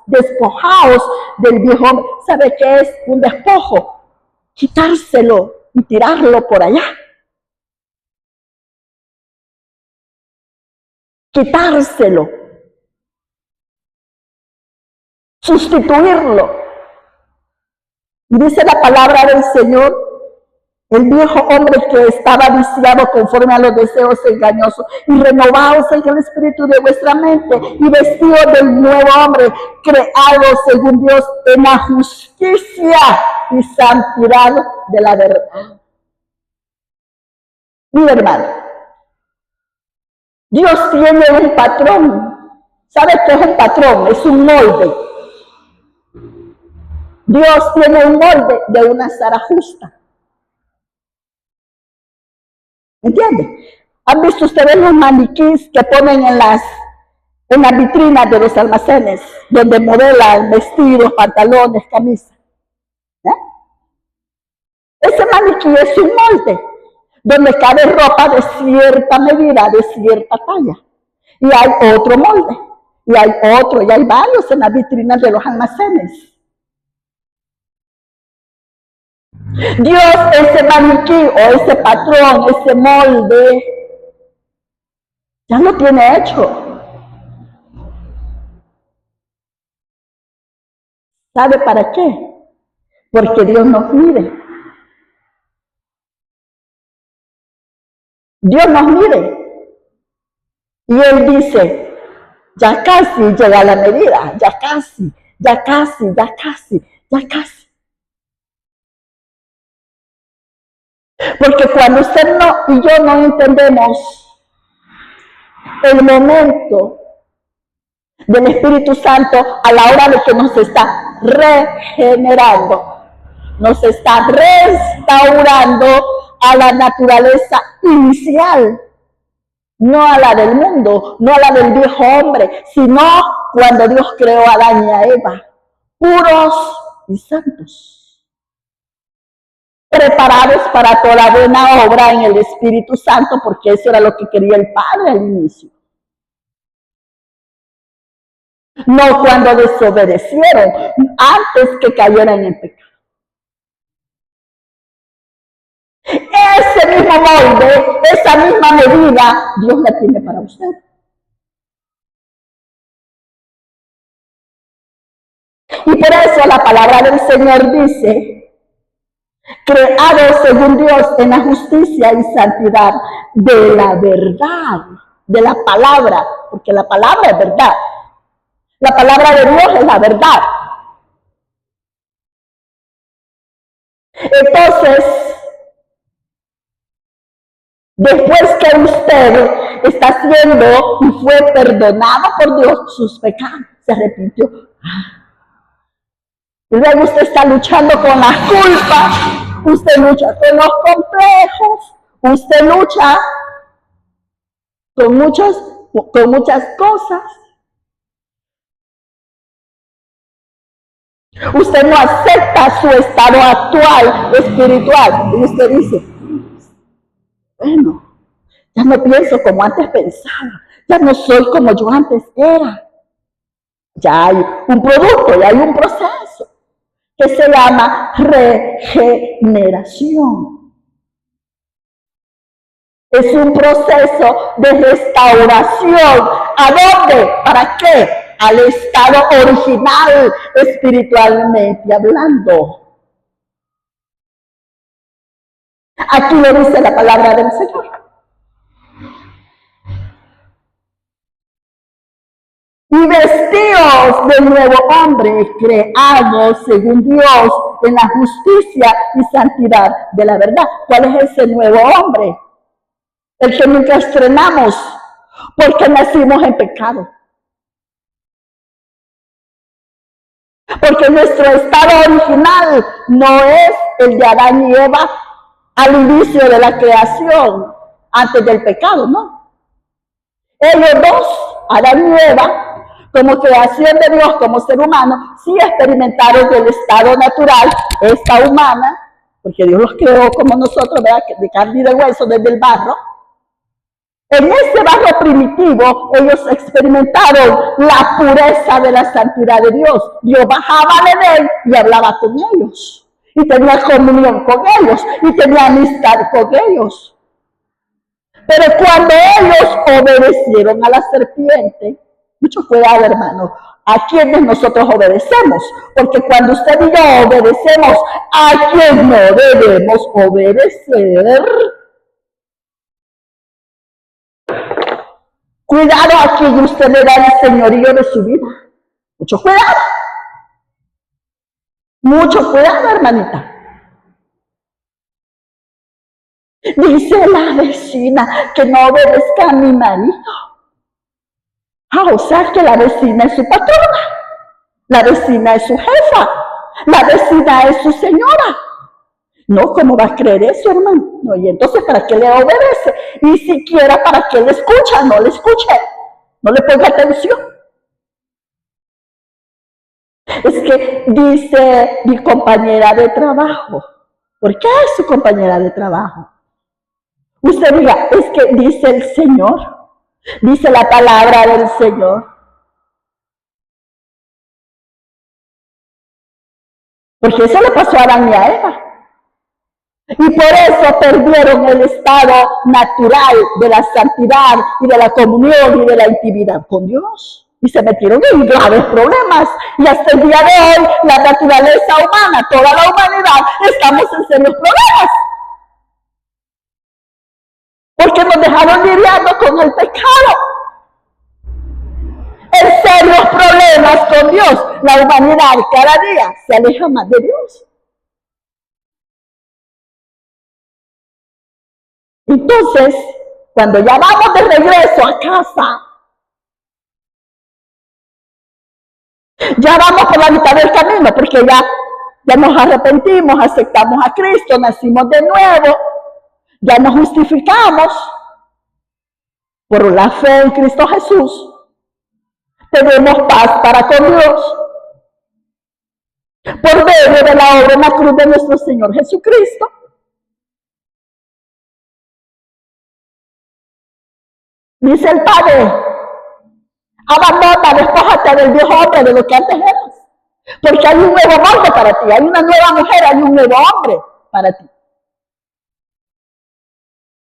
despojaos del viejo hombre. ¿Sabe qué es un despojo? Quitárselo y tirarlo por allá. Quitárselo. Sustituirlo. Y dice la palabra del Señor, el viejo hombre que estaba viciado conforme a los deseos engañosos, y renovaos en el espíritu de vuestra mente, y vestidos del nuevo hombre, creado según Dios en la justicia y santidad de la verdad. Mi hermano, Dios tiene un patrón. ¿Sabe qué es un patrón? Es un molde. Dios tiene un molde de una Sara justa. ¿Entienden? ¿Han visto ustedes los maniquís que ponen en las vitrinas de los almacenes, donde modelan vestidos, pantalones, camisas? Ese maniquí es un molde, donde cabe ropa de cierta medida, de cierta talla. Y hay otro molde, y hay otro, y hay varios en las vitrinas de los almacenes. Dios, ese maniquí o ese patrón, ese molde, ya lo tiene hecho. ¿Sabe para qué? Porque Dios nos mide. Dios nos mide. Y Él dice, ya casi llega la medida, ya casi, ya casi, ya casi, ya casi. Porque cuando usted y yo no entendemos el momento del Espíritu Santo a la hora de que nos está regenerando, nos está restaurando a la naturaleza inicial, no a la del mundo, no a la del viejo hombre, sino cuando Dios creó a Adán y a Eva, puros y santos, preparados para toda buena obra en el Espíritu Santo, porque eso era lo que quería el Padre al inicio. No cuando desobedecieron, antes que cayeran en pecado. Ese mismo molde, esa misma medida, Dios la tiene para usted. Y por eso la palabra del Señor dice, creado según Dios en la justicia y santidad de la verdad, de la palabra, porque la palabra es verdad. La palabra de Dios es la verdad. Entonces, después que usted está siendo y fue perdonado por Dios sus pecados, se arrepintió. Y luego usted está luchando con la culpa, usted lucha con los complejos, usted lucha con muchas cosas. Usted no acepta su estado actual espiritual. Y usted dice, bueno, ya no pienso como antes pensaba, ya no soy como yo antes era. Ya hay un producto, ya hay un proceso que se llama regeneración. Es un proceso de restauración. ¿A dónde? ¿Para qué? Al estado original, espiritualmente hablando. Aquí lo dice la palabra del Señor. Y vestidos Dios del nuevo hombre, creado según Dios en la justicia y santidad de la verdad. ¿Cuál es ese nuevo hombre? El que nunca estrenamos, porque nacimos en pecado. Porque nuestro estado original no es el de Adán y Eva al inicio de la creación, antes del pecado, ¿no? Ellos dos, Adán y Eva, como creación de Dios, como ser humano, sí experimentaron el estado natural, esta humana, porque Dios los creó como nosotros, ¿verdad? De carne y de hueso, desde el barro. En ese barro primitivo, ellos experimentaron la pureza de la santidad de Dios. Dios bajaba de Edén y hablaba con ellos. Y tenía comunión con ellos. Y tenía amistad con ellos. Pero cuando ellos obedecieron a la serpiente, mucho cuidado, hermano, a quienes nosotros obedecemos. Porque cuando usted y yo obedecemos a quien no debemos obedecer, cuidado a quien usted le da el señorío de su vida. Mucho cuidado. Mucho cuidado, hermanita. Dice la vecina que no obedezca a mi marido. O sea que la vecina es su patrona. La vecina es su jefa. La vecina es su señora. No, ¿cómo va a creer eso, hermano? No, y entonces, ¿para qué le obedece? Y siquiera, ¿para qué le escucha? No le escuche. No le ponga atención. Es que dice mi compañera de trabajo. ¿Por qué es su compañera de trabajo? Usted diga, es que dice el Señor. Dice la palabra del Señor. Porque eso le pasó a Adán y a Eva. Y por eso perdieron el estado natural de la santidad y de la comunión y de la intimidad con Dios. Y se metieron en graves problemas. Y hasta el día de hoy, la naturaleza humana, toda la humanidad, estamos en serios problemas. Porque nos dejaron lidiando con el pecado. En serios problemas con Dios. La humanidad cada día se aleja más de Dios. Entonces, cuando ya vamos de regreso a casa, ya vamos por la mitad del camino, porque ya nos arrepentimos, aceptamos a Cristo, nacimos de nuevo, ya nos justificamos por la fe en Cristo Jesús, tenemos paz para con Dios, por medio de la obra en la cruz de nuestro Señor Jesucristo. Dice el Padre, abandona, despójate del viejo hombre, de lo que antes eras. Porque hay un nuevo hombre para ti, hay una nueva mujer, hay un nuevo hombre para ti.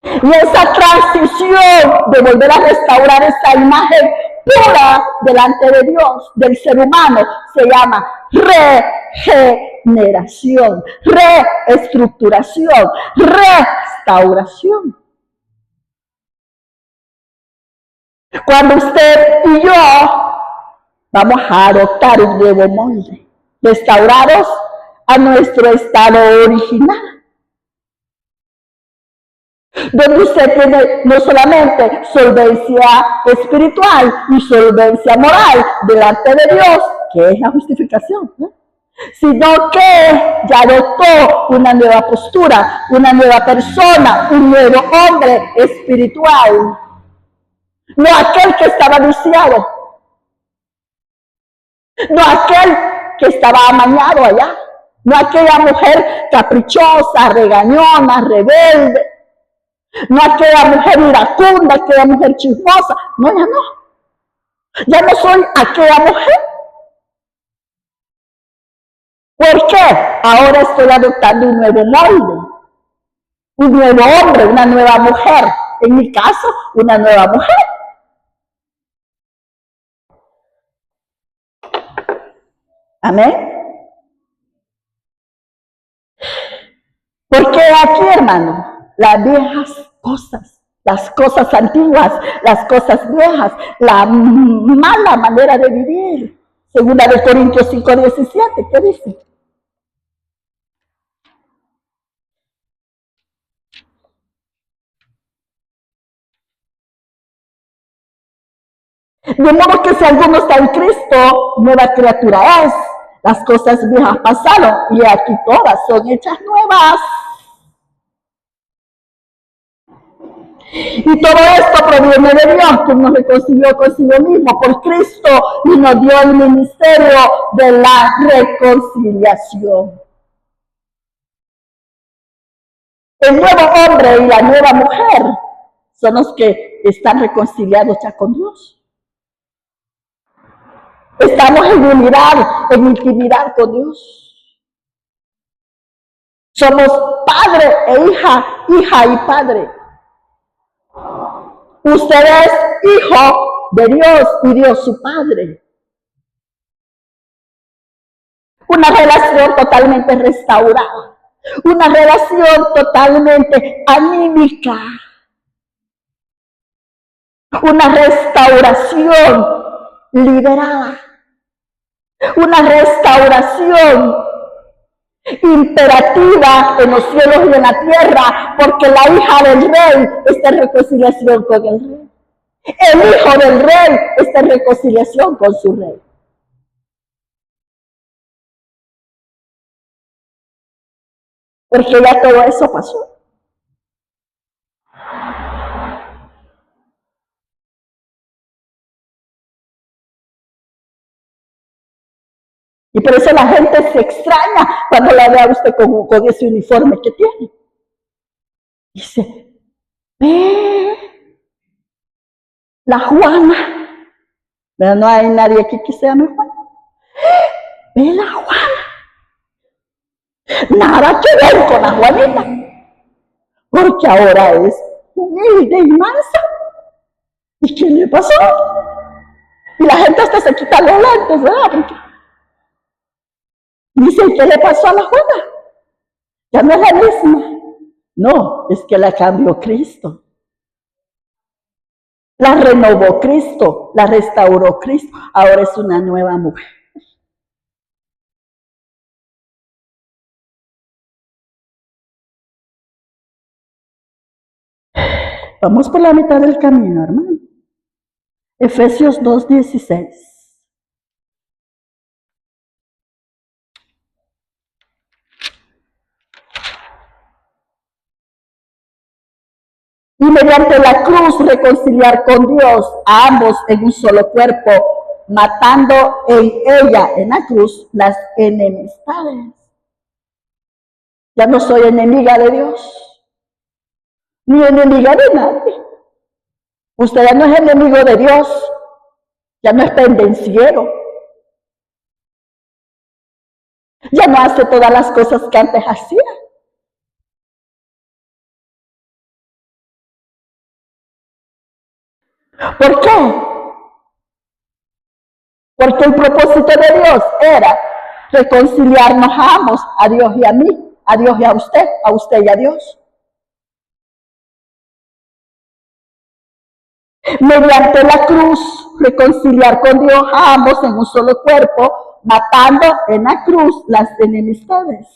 Y esa transición de volver a restaurar esa imagen pura delante de Dios, del ser humano, se llama regeneración, reestructuración, restauración. Cuando usted y yo vamos a adoptar un nuevo molde, restaurados a nuestro estado original, donde usted tiene no solamente solvencia espiritual y solvencia moral delante de Dios, que es la justificación, ¿no?, sino que ya adoptó una nueva postura, una nueva persona, un nuevo hombre espiritual. No aquel que estaba viciado, no aquel que estaba amañado allá, no aquella mujer caprichosa, regañona, rebelde, no aquella mujer iracunda, aquella mujer chismosa. No, ya no. Ya no soy aquella mujer. ¿Por qué? Ahora estoy adoptando un nuevo molde, un nuevo hombre, una nueva mujer. En mi caso, una nueva mujer. Amén. Porque aquí, hermano, las viejas cosas, las cosas antiguas, las cosas viejas, la mala manera de vivir, Segunda de Corintios 5:17, ¿qué dice? De modo que si alguno está en Cristo, nueva criatura es. Las cosas viejas pasaron y aquí todas son hechas nuevas. Y todo esto proviene de Dios, que nos reconcilió consigo mismo por Cristo y nos dio el ministerio de la reconciliación. El nuevo hombre y la nueva mujer son los que están reconciliados ya con Dios. Estamos en unidad, en intimidad con Dios. Somos padre e hija, hija y padre. Usted es hijo de Dios y Dios su padre. Una relación totalmente restaurada. Una relación totalmente anímica. Una restauración liberada. Una restauración imperativa en los cielos y en la tierra, porque la hija del rey está en reconciliación con el rey. El hijo del rey está en reconciliación con su rey. Porque ya todo eso pasó. Y por eso la gente se extraña cuando la ve a usted con ese uniforme que tiene. Dice, ve, la Juana. Pero no hay nadie aquí que se llame Juana. Ve la Juana. Nada que ver con la Juanita. Porque ahora es humilde y mansa. ¿Y qué le pasó? Y la gente hasta se quita los lentes, ¿verdad? Porque dice, ¿qué le pasó a la Juana? Ya no es la misma. No, es que la cambió Cristo. La renovó Cristo, la restauró Cristo. Ahora es una nueva mujer. Vamos por la mitad del camino, hermano. Efesios 2:16. Y mediante la cruz reconciliar con Dios a ambos en un solo cuerpo, matando en ella, en la cruz, las enemistades. Ya no soy enemiga de Dios, ni enemiga de nadie. Usted ya no es enemigo de Dios, ya no es pendenciero. Ya no hace todas las cosas que antes hacía. ¿Por qué? Porque el propósito de Dios era reconciliarnos a ambos, a Dios y a mí, a Dios y a usted y a Dios. Mediante la cruz, reconciliar con Dios a ambos en un solo cuerpo, matando en la cruz las enemistades.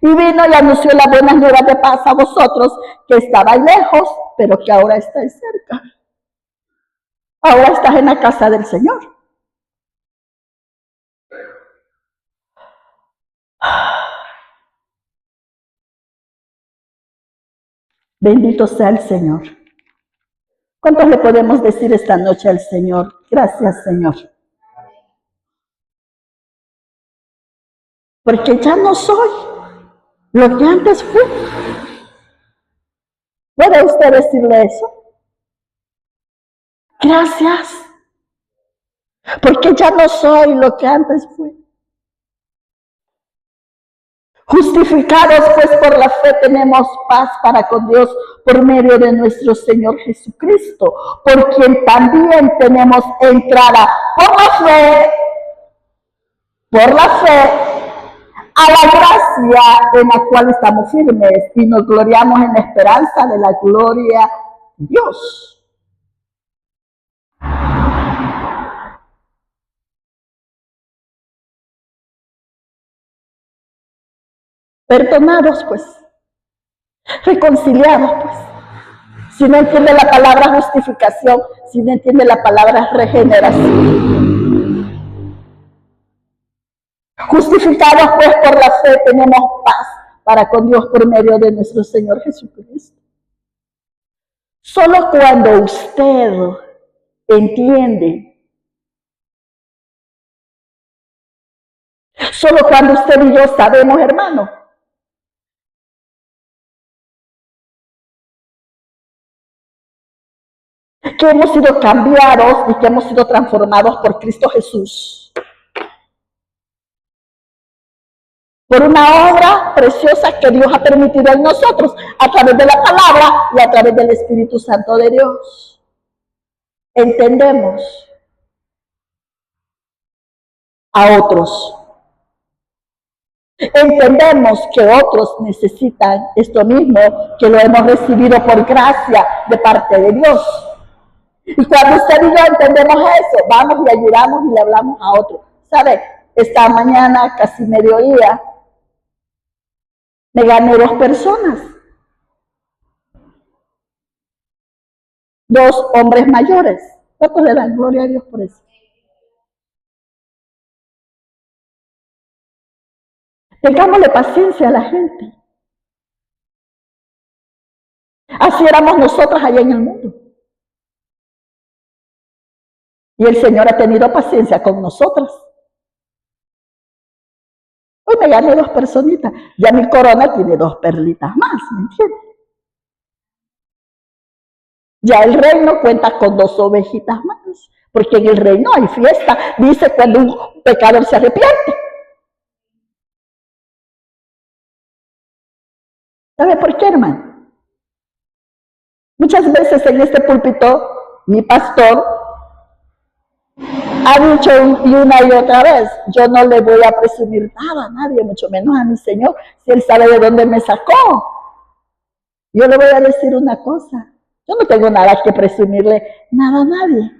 Y vino y anunció las buenas nuevas de paz a vosotros, que estabais lejos, pero que ahora estáis cerca. Ahora estás en la casa del Señor. Bendito sea el Señor. ¿Cuántos le podemos decir esta noche al Señor? Gracias, Señor. Porque ya no soy lo que antes fui. ¿Puede usted decirle eso? Gracias. Porque ya no soy lo que antes fui. Justificados pues por la fe tenemos paz para con Dios por medio de nuestro Señor Jesucristo, por quien también tenemos entrada por la fe, a la gracia en la cual estamos firmes y nos gloriamos en la esperanza de la gloria de Dios. perdonados pues, reconciliados pues. Si no entiende la palabra justificación, si no entiende la palabra regeneración. Justificados pues por la fe tenemos paz para con Dios por medio de nuestro Señor Jesucristo. Solo cuando usted entiende, solo cuando usted y yo sabemos, hermano, que hemos sido cambiados y que hemos sido transformados por Cristo Jesús. Por una obra preciosa que Dios ha permitido en nosotros a través de la palabra y a través del Espíritu Santo de Dios. Entendemos a otros. Entendemos que otros necesitan esto mismo, que lo hemos recibido por gracia de parte de Dios. Y cuando usted y yo entendemos eso, vamos y ayudamos y le hablamos a otro. ¿Sabe? Esta mañana, casi mediodía, me gané 2 personas. 2 hombres mayores. ¿Cuántos le dan gloria a Dios por eso? Tengámosle paciencia a la gente. Así éramos nosotros allá en el mundo. Y el Señor ha tenido paciencia con nosotras. Hoy me gané 2 personitas. Ya mi corona tiene 2 perlitas más, ¿me entiendes? Ya el reino cuenta con 2 ovejitas más. Porque en el reino hay fiesta. Dice cuando un pecador se arrepiente. ¿Sabe por qué, hermano? Muchas veces en este púlpito, mi pastor ha dicho una y otra vez, yo no le voy a presumir nada a nadie, mucho menos a mi Señor, si Él sabe de dónde me sacó. Yo le voy a decir una cosa, yo no tengo nada que presumirle nada a nadie.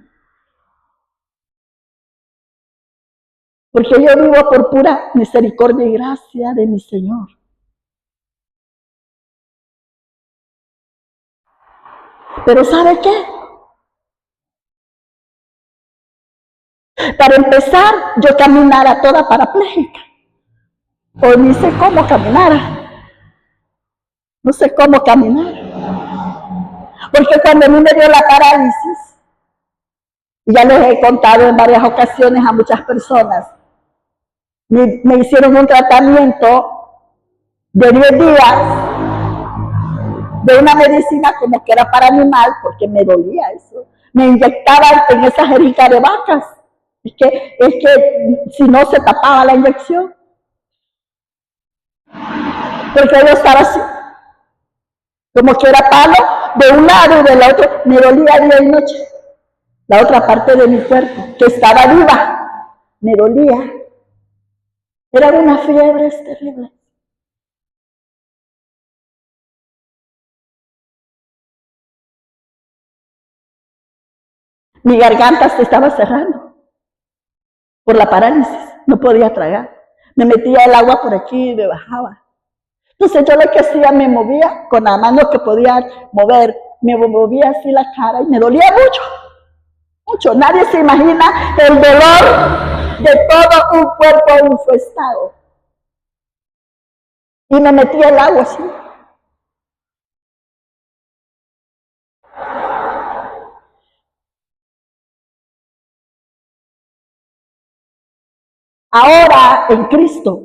Porque yo vivo por pura misericordia y gracia de mi Señor. Pero ¿sabe qué? Para empezar, yo caminara toda parapléjica. O ni sé cómo caminar. No sé cómo caminar. Porque cuando a mí me dio la parálisis, y ya les he contado en varias ocasiones a muchas personas, me hicieron un tratamiento de 10 días de una medicina como que era para animal, porque me dolía eso. Me inyectaban en esa jeringa de vacas. Es que si no se tapaba la inyección. Porque yo estaba así, como que era palo de un lado y del otro, me dolía día y noche. La otra parte de mi cuerpo, que estaba viva, me dolía. Era una fiebre terrible. Mi garganta se estaba cerrando por la parálisis, no podía tragar. Me metía el agua por aquí y me bajaba. Entonces yo lo que hacía, me movía con la mano que podía mover, me movía así la cara y me dolía mucho, mucho. Nadie se imagina el dolor de todo un cuerpo infestado. Y me metía el agua así. Ahora en Cristo.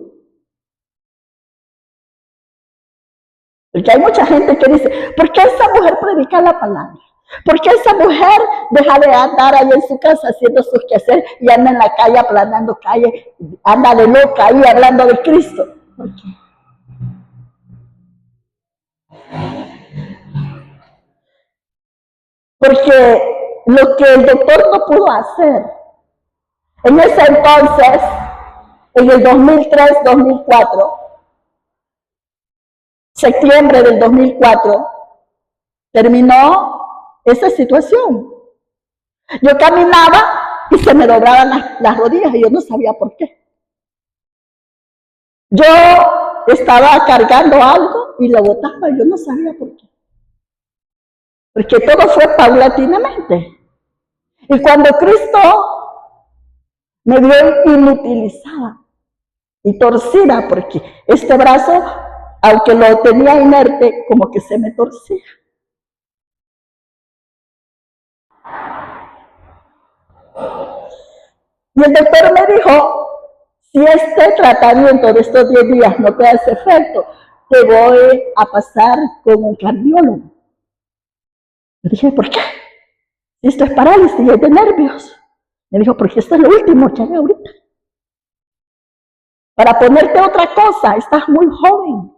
Porque hay mucha gente que dice, ¿por qué esa mujer predica la palabra? ¿Por qué esa mujer deja de andar ahí en su casa haciendo sus quehaceres y anda en la calle aplanando calle, anda de loca ahí hablando de Cristo? ¿Por qué? Porque lo que el doctor no pudo hacer, en ese entonces, en el 2003-2004, septiembre del 2004, terminó esa situación. Yo caminaba y se me doblaban las rodillas y yo no sabía por qué. Yo estaba cargando algo y lo botaba, yo no sabía por qué. Porque todo fue paulatinamente. Y cuando Cristo me vio inutilizada y torcida, porque este brazo, aunque lo tenía inerte, como que se me torcía. Y el doctor me dijo, si este tratamiento de estos 10 días no te hace efecto, te voy a pasar con un cardiólogo. Le dije, ¿por qué? Esto es parálisis y es de nervios. Me dijo, porque esto es lo último que hay ahorita. Para ponerte otra cosa, estás muy joven.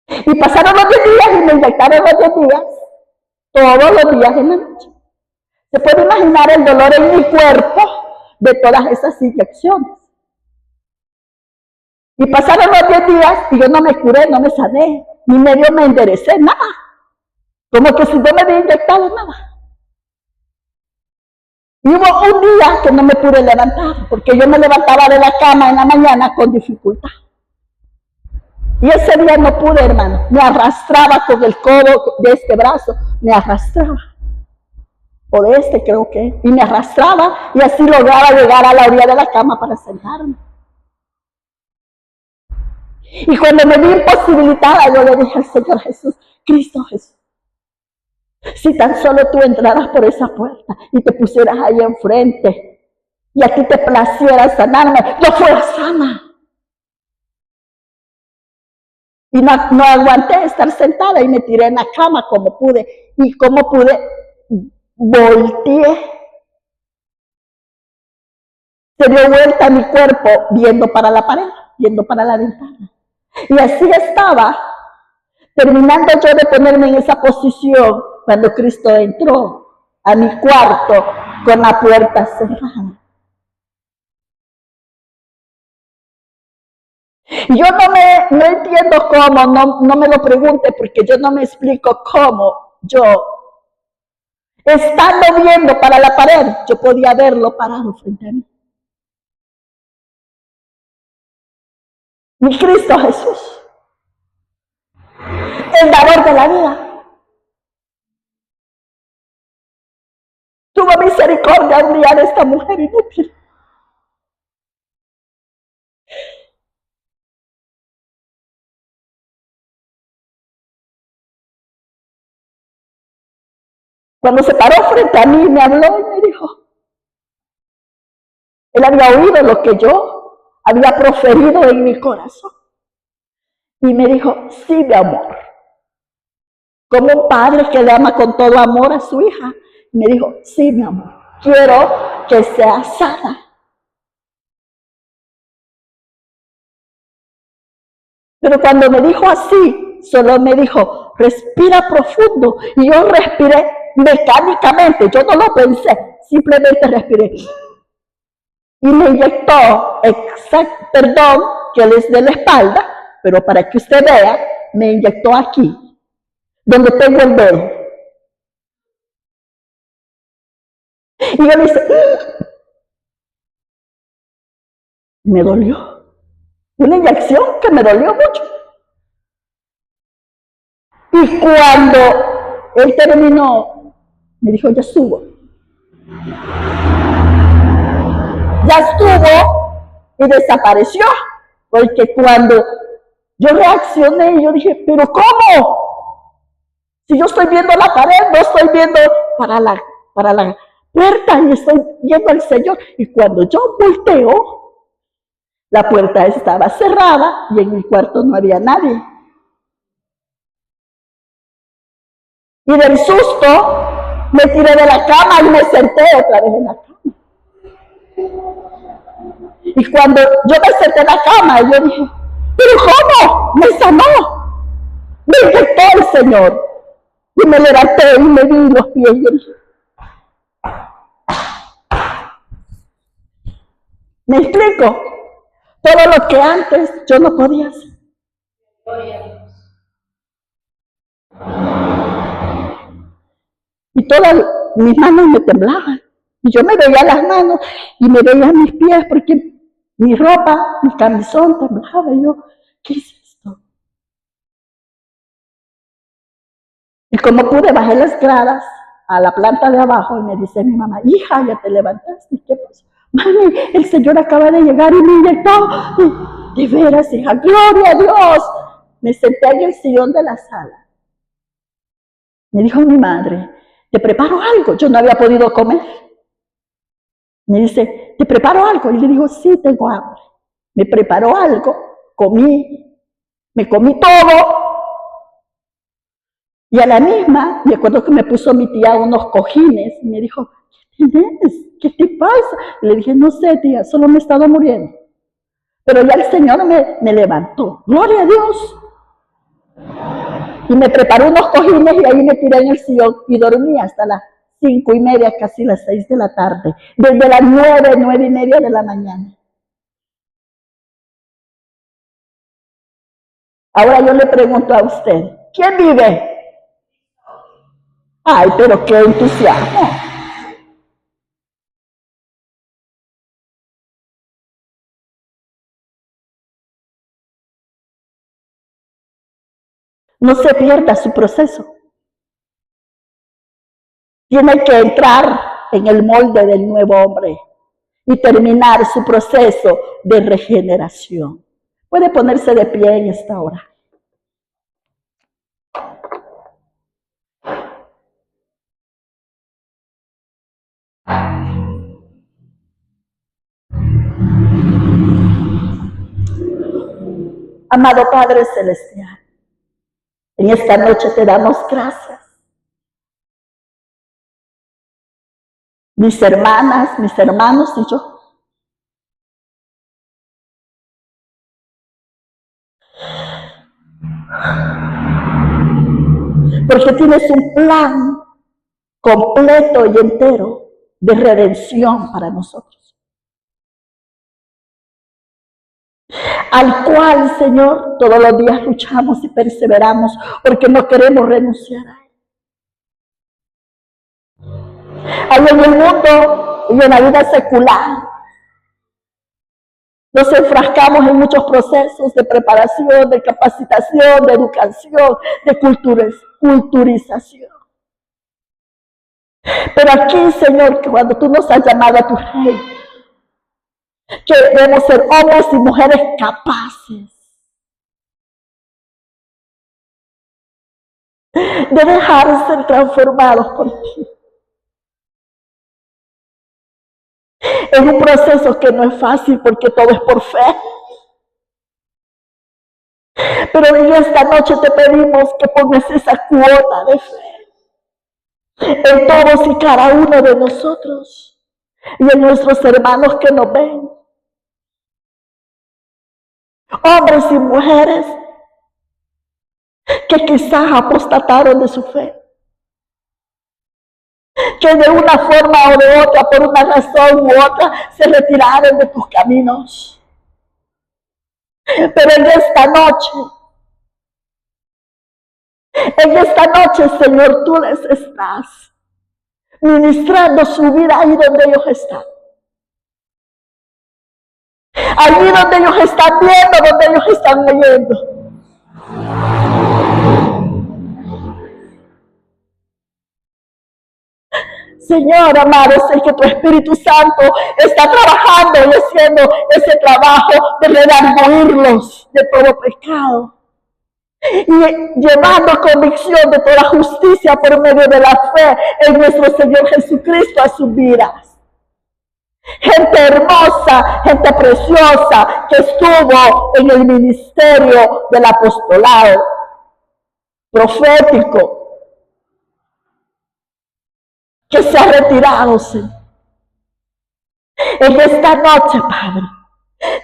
Y pasaron los 10 días y me inyectaron los 10 días, todos los días en la noche. Se puede imaginar el dolor en mi cuerpo de todas esas inyecciones. Y pasaron los 10 días y yo no me curé, no me sané, ni medio me enderecé, nada. Como que si no me había inyectado nada. Y hubo un día que no me pude levantar, porque yo me levantaba de la cama en la mañana con dificultad. Y ese día no pude, hermano. Me arrastraba con el codo de este brazo, me arrastraba. O de este creo que. Y me arrastraba y así lograba llegar a la orilla de la cama para sentarme. Y cuando me vi imposibilitada, yo le dije al Señor Jesús, Cristo Jesús, si tan solo tú entraras por esa puerta y te pusieras ahí enfrente y a ti te placiera sanarme, yo fuera sana. Y no aguanté estar sentada y me tiré en la cama como pude. Y como pude, volteé. Se dio vuelta mi cuerpo viendo para la pared, viendo para la ventana. Y así estaba, terminando yo de ponerme en esa posición cuando Cristo entró a mi cuarto con la puerta cerrada. Yo no entiendo cómo, no me lo pregunte porque yo no me explico cómo yo, estando viendo para la pared, yo podía verlo parado frente a mí. Mi Cristo Jesús, el dador de la vida, tuvo misericordia un día de esta mujer inútil. Cuando se paró frente a mí, me habló y me dijo, él había oído lo que yo había proferido en mi corazón. Y me dijo, sí, mi amor. Como un padre que le ama con todo amor a su hija. Y me dijo, sí, mi amor, quiero que sea sana. Pero cuando me dijo así, solo me dijo, respira profundo. Y yo respiré mecánicamente, yo no lo pensé, simplemente respiré. Y me inyectó, perdón que les dé la espalda, pero para que usted vea, me inyectó aquí, donde tengo el dedo. Y yo le hice, me dolió. Una inyección que me dolió mucho. Y cuando él terminó, me dijo, ya estuvo. Ya estuvo y desapareció. Porque cuando yo reaccioné, yo dije, ¿pero cómo? Si yo estoy viendo la pared, no estoy viendo para la puerta y estoy viendo al Señor. Y cuando yo volteo, la puerta estaba cerrada y en mi cuarto no había nadie. Y del susto me tiré de la cama y me senté otra vez en la cama. Y cuando yo me senté en la cama, yo dije, ¿pero cómo? Me sanó. Me inyectó el Señor. Y me levanté y me vi los pies y dije, ¿me explico? Todo lo que antes yo no podía hacer. Y todas mis manos me temblaban. Y yo me veía las manos y me veía mis pies porque Mi ropa, mi camisón temblaba. Y yo, ¿qué es esto? Y como pude, bajé las gradas a la planta de abajo y me dice mi mamá, hija, ya te levantaste. ¿Y qué pasó? Mami, el Señor acaba de llegar y me inyectó. De veras, hija, gloria a Dios. Me senté en el sillón de la sala. Me dijo mi madre, ¿te preparo algo? Yo no había podido comer. Me dice, ¿te preparo algo? Y le digo, sí, tengo hambre. Me preparó algo, comí, me comí todo. Y a la misma, me acuerdo que me puso mi tía unos cojines y me dijo, ¿qué tienes? ¿Qué te pasa? Y le dije, no sé, tía, solo me he estado muriendo. Pero ya el Señor me levantó. Gloria a Dios. Y me preparó unos cojines y ahí me tiré en el sillón y dormí hasta las 5:30, casi las 6 de la tarde. Desde las 9:30 de la mañana. Ahora yo le pregunto a usted, ¿quién vive? Ay, pero qué entusiasmo. No se pierda su proceso. Tiene que entrar en el molde del nuevo hombre y terminar su proceso de regeneración. Puede ponerse de pie en esta hora. Amado Padre Celestial, en esta noche te damos gracias. Mis hermanas, mis hermanos y yo. Porque tienes un plan completo y entero de redención para nosotros. Al cual, Señor, todos los días luchamos y perseveramos porque no queremos renunciar a él. Ahí en el mundo y en la vida secular nos enfrascamos en muchos procesos de preparación, de capacitación, de educación, de culturización. Pero aquí, Señor, que cuando tú nos has llamado a tu reino, que debemos ser hombres y mujeres capaces de dejar de ser transformados por ti. Es un proceso que no es fácil porque todo es por fe. Pero en esta noche te pedimos que pongas esa cuota de fe en todos y cada uno de nosotros y en nuestros hermanos que nos ven. Hombres y mujeres que quizás apostataron de su fe, que de una forma o de otra, por una razón u otra, se retiraron de tus caminos. Pero en esta noche, Señor, tú les estás ministrando su vida ahí donde ellos están. Allí donde ellos están viendo, donde ellos están leyendo. Señor, amado, sé que tu Espíritu Santo está trabajando y haciendo ese trabajo de redarguirlos de todo pecado y llevando convicción de toda justicia por medio de la fe en nuestro Señor Jesucristo a sus vidas. Gente hermosa, gente preciosa que estuvo en el ministerio del apostolado profético, que se ha retirado, Señor. En esta noche, Padre,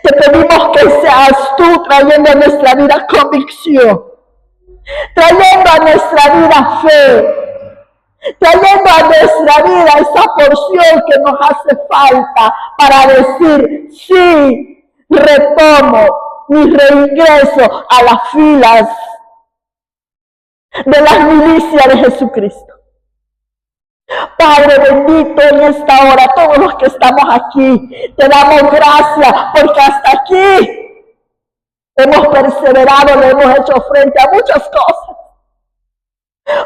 te pedimos que seas tú trayendo a nuestra vida convicción, trayendo a nuestra vida fe, trayendo a nuestra vida esa porción que nos hace falta para decir, sí, retomo mi reingreso a las filas de las milicias de Jesucristo. Padre bendito, en esta hora, todos los que estamos aquí, te damos gracias porque hasta aquí hemos perseverado, le hemos hecho frente a muchas cosas.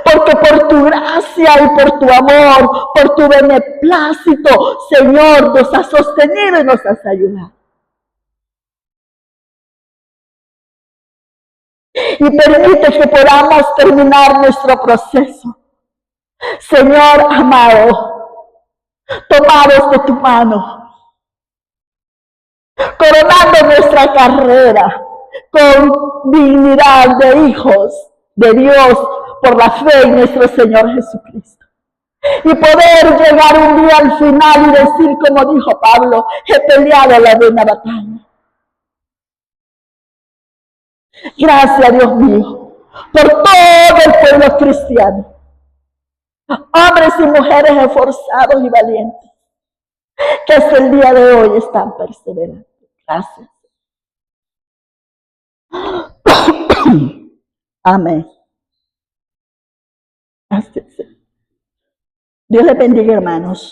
Porque por tu gracia y por tu amor, por tu beneplácito, Señor, nos has sostenido y nos has ayudado. Y permite que podamos terminar nuestro proceso. Señor amado, tomados de tu mano, coronando nuestra carrera con dignidad de hijos de Dios por la fe en nuestro Señor Jesucristo. Y poder llegar un día al final y decir, como dijo Pablo, he peleado la buena batalla. Gracias, Dios mío, por todo el pueblo cristiano. Hombres y mujeres esforzados y valientes, que hasta el día de hoy están perseverando. Gracias. Amén. Dios les bendiga, hermanos.